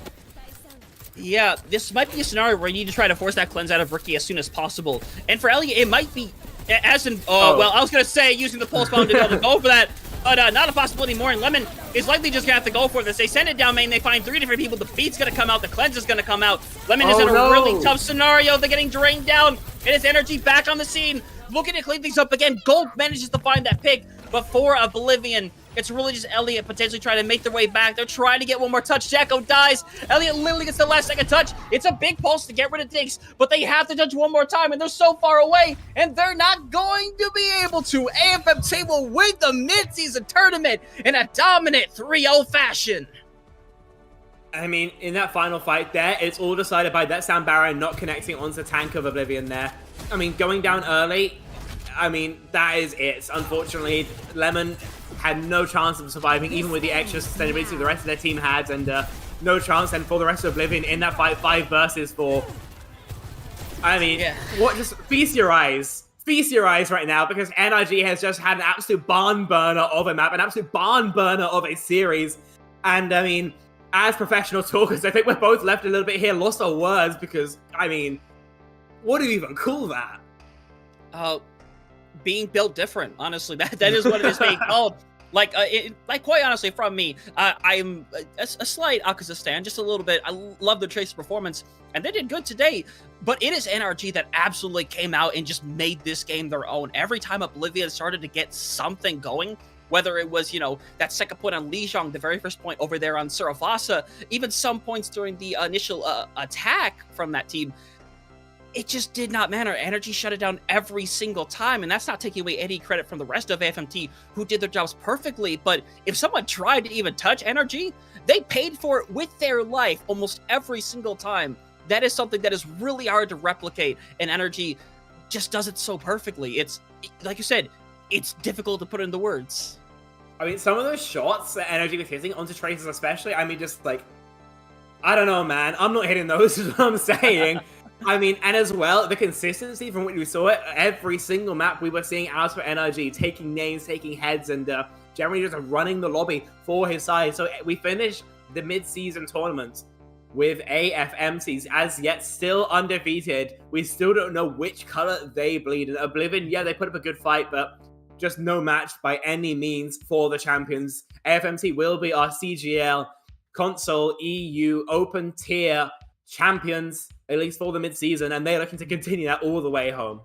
Yeah, this might be a scenario where you need to try to force that cleanse out of Ricky as soon as possible. And for Elliot, it might be, as in, well, I was going to say using the pulse bomb to be able to go for that, but not a possibility anymore. And Lemon is likely just going to have to go for this. They send it down main, they find 3 different people, the beat's going to come out, the cleanse is going to come out. Lemon is in a really tough scenario. They're getting drained down, and his energy back on the scene. Looking to clean things up again. Gold manages to find that pick, but for Oblivion, it's really just Elliot potentially trying to make their way back. They're trying to get one more touch. Jacko dies. Elliot literally gets the last second touch. It's a big pulse to get rid of Jinx, but they have to touch one more time, and they're so far away, and they're not going to be able to. AFMT will win the mid-season tournament in a dominant 3-0 fashion. I mean, in that final fight there, it's all decided by that sound barrier not connecting onto the tank of Oblivion there. I mean, going down early, I mean, that is it. Unfortunately, Lemon had no chance of surviving, even with the extra sustainability the rest of their team had, and no chance then for the rest of Oblivion in that fight, 5 versus 4. I mean, what? Just feast your eyes. Feast your eyes right now, because NRG has just had an absolute barn burner of a map, an absolute barn burner of a series. And, I mean, as professional talkers, I think we're both left a little bit here lost our words, because, I mean, what do you even call that? Being built different, honestly. That is what it is being called. Like quite honestly, from me, I'm a slight Akaza stan, just a little bit. I love the Trace performance, and they did good today. But it is NRG that absolutely came out and just made this game their own. Every time Oblivion started to get something going, whether it was, you know, that second point on Lijiang, the very first point over there on Surafasa, even some points during the initial attack from that team, it just did not matter. Energy shut it down every single time, and that's not taking away any credit from the rest of AFMT, who did their jobs perfectly. But if someone tried to even touch Energy, they paid for it with their life almost every single time. That is something that is really hard to replicate, and Energy just does it so perfectly. It's, like you said, it's difficult to put into words. I mean, some of those shots that Energy was hitting onto Traces especially, I mean, just like, I don't know, man. I'm not hitting those, is what I'm saying. I mean, and as well, the consistency from what we saw it, every single map we were seeing out for NRG, taking names, taking heads, and generally just running the lobby for his side. So we finished the mid-season tournament with AFMTs as yet still undefeated. We still don't know which color they bleed. And Oblivion, yeah, they put up a good fight, but just no match by any means for the champions. AFMT will be our CGL console EU open tier champions, at least for the mid-season, and they're looking to continue that all the way home.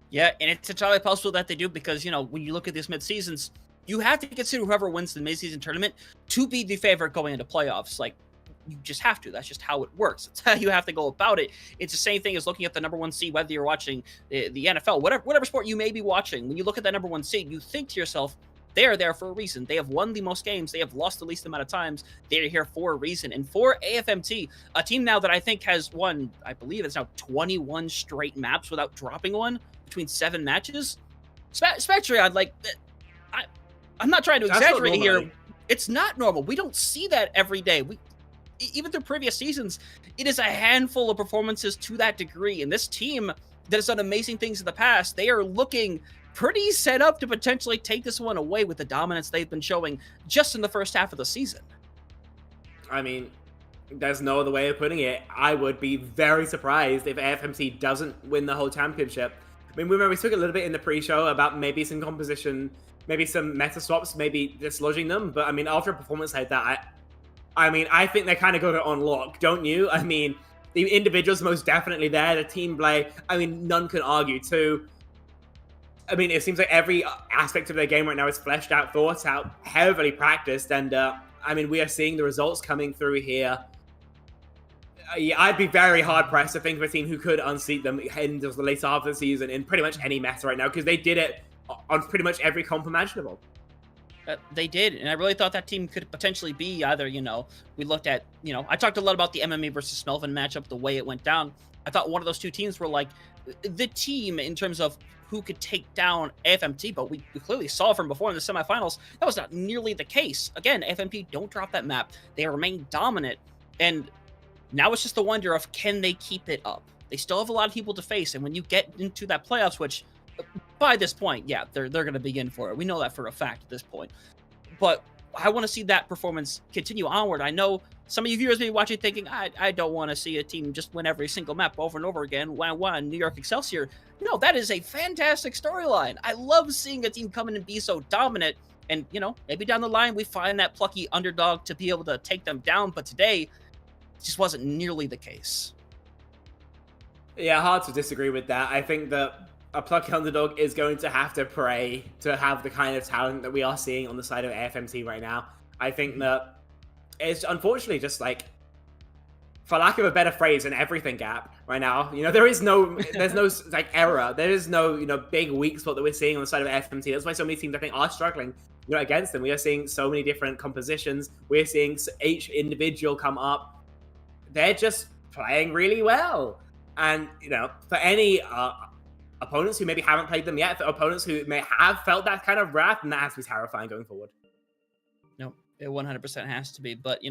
Yeah, and it's entirely possible that they do, because, you know, when you look at these mid-seasons, you have to consider whoever wins the mid-season tournament to be the favorite going into playoffs. Like, you just have to. That's just how it works. That's how you have to go about it. It's the same thing as looking at the number 1 seed, whether you're watching the NFL, whatever sport you may be watching. When you look at that number 1 seed, you think to yourself, they are there for a reason. They have won the most games. They have lost the least amount of times. They are here for a reason. And for AFMT, a team now that I think has won, I believe it's now 21 straight maps without dropping one between 7 matches. Spectreon, like, I'm not trying to exaggerate here. It's not normal. We don't see that every day. Even through previous seasons, it is a handful of performances to that degree. And this team that has done amazing things in the past, they are looking pretty set up to potentially take this one away with the dominance they've been showing just in the first half of the season. I mean, there's no other way of putting it. I would be very surprised if AFMT doesn't win the whole championship. I mean, we spoke a little bit in the pre-show about maybe some composition, maybe some meta swaps, maybe dislodging them, but I mean, after a performance like that, I mean, I think they kind of got it on lock, don't you? I mean, The individuals most definitely there. The team play, I mean, none can argue too. I mean, it seems like every aspect of their game right now is fleshed out, thought out, heavily practiced, and I mean, we are seeing the results coming through here. Yeah, I'd be very hard-pressed to think of a team who could unseat them into the later half of the season in pretty much any meta right now, because they did it on pretty much every comp imaginable. They did, and I really thought that team could potentially be either, we looked at, I talked a lot about the MMA versus Smelvin matchup, the way it went down. I thought one of those two teams were like the team in terms of who could take down AFMT, but we clearly saw from before in the semifinals, that was not nearly the case. Again, AFMT don't drop that map. They remain dominant, and now it's just the wonder of, can they keep it up? They still have a lot of people to face, and when you get into that playoffs, which by this point, yeah, they're going to begin for it. We know that for a fact at this point. But I want to see that performance continue onward. I know some of you viewers may be watching thinking, I don't want to see a team just win every single map over and over again. Why New York Excelsior? No, that is a fantastic storyline. I love seeing a team come in and be so dominant. And, maybe down the line we find that plucky underdog to be able to take them down. But today, it just wasn't nearly the case. Yeah, hard to disagree with that. I think that a plucky underdog is going to have to pray to have the kind of talent that we are seeing on the side of AFMT right now. I think that it's unfortunately just like, for lack of a better phrase, an everything gap right now. There's no like error. There is no, big weak spot that we're seeing on the side of AFMT. That's why so many teams, I think, are struggling, against them. We are seeing so many different compositions. We're seeing each individual come up. They're just playing really well. And, for any opponents who maybe haven't played them yet, for opponents who may have felt that kind of wrath, and that has to be terrifying going forward. No, it 100% has to be. But,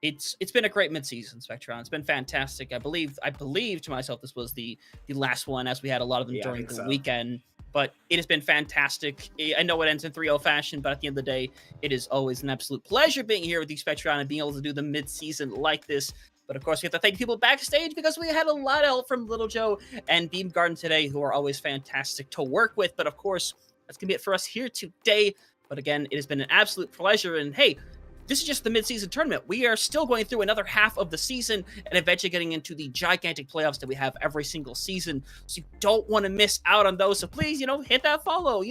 it's been a great midseason, Spectron. It's been fantastic. I believe to myself this was the last one, as we had a lot of them during the weekend. But it has been fantastic. I know it ends in 3-0 fashion, but at the end of the day, it is always an absolute pleasure being here with you, Spectron, and being able to do the midseason like this. But of course, we have to thank people backstage because we had a lot of help from Little Joe and Beam Garden today, who are always fantastic to work with. But of course, that's going to be it for us here today. But again, it has been an absolute pleasure. And hey, this is just the mid-season tournament. We are still going through another half of the season and eventually getting into the gigantic playoffs that we have every single season. So you don't want to miss out on those. So please, hit that follow,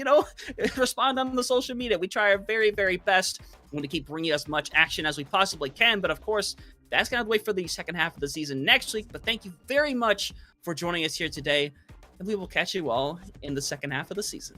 respond on the social media. We try our very, very best. We want to keep bringing as much action as we possibly can. But of course, that's going to wait for the second half of the season next week. But thank you very much for joining us here today. And we will catch you all in the second half of the season.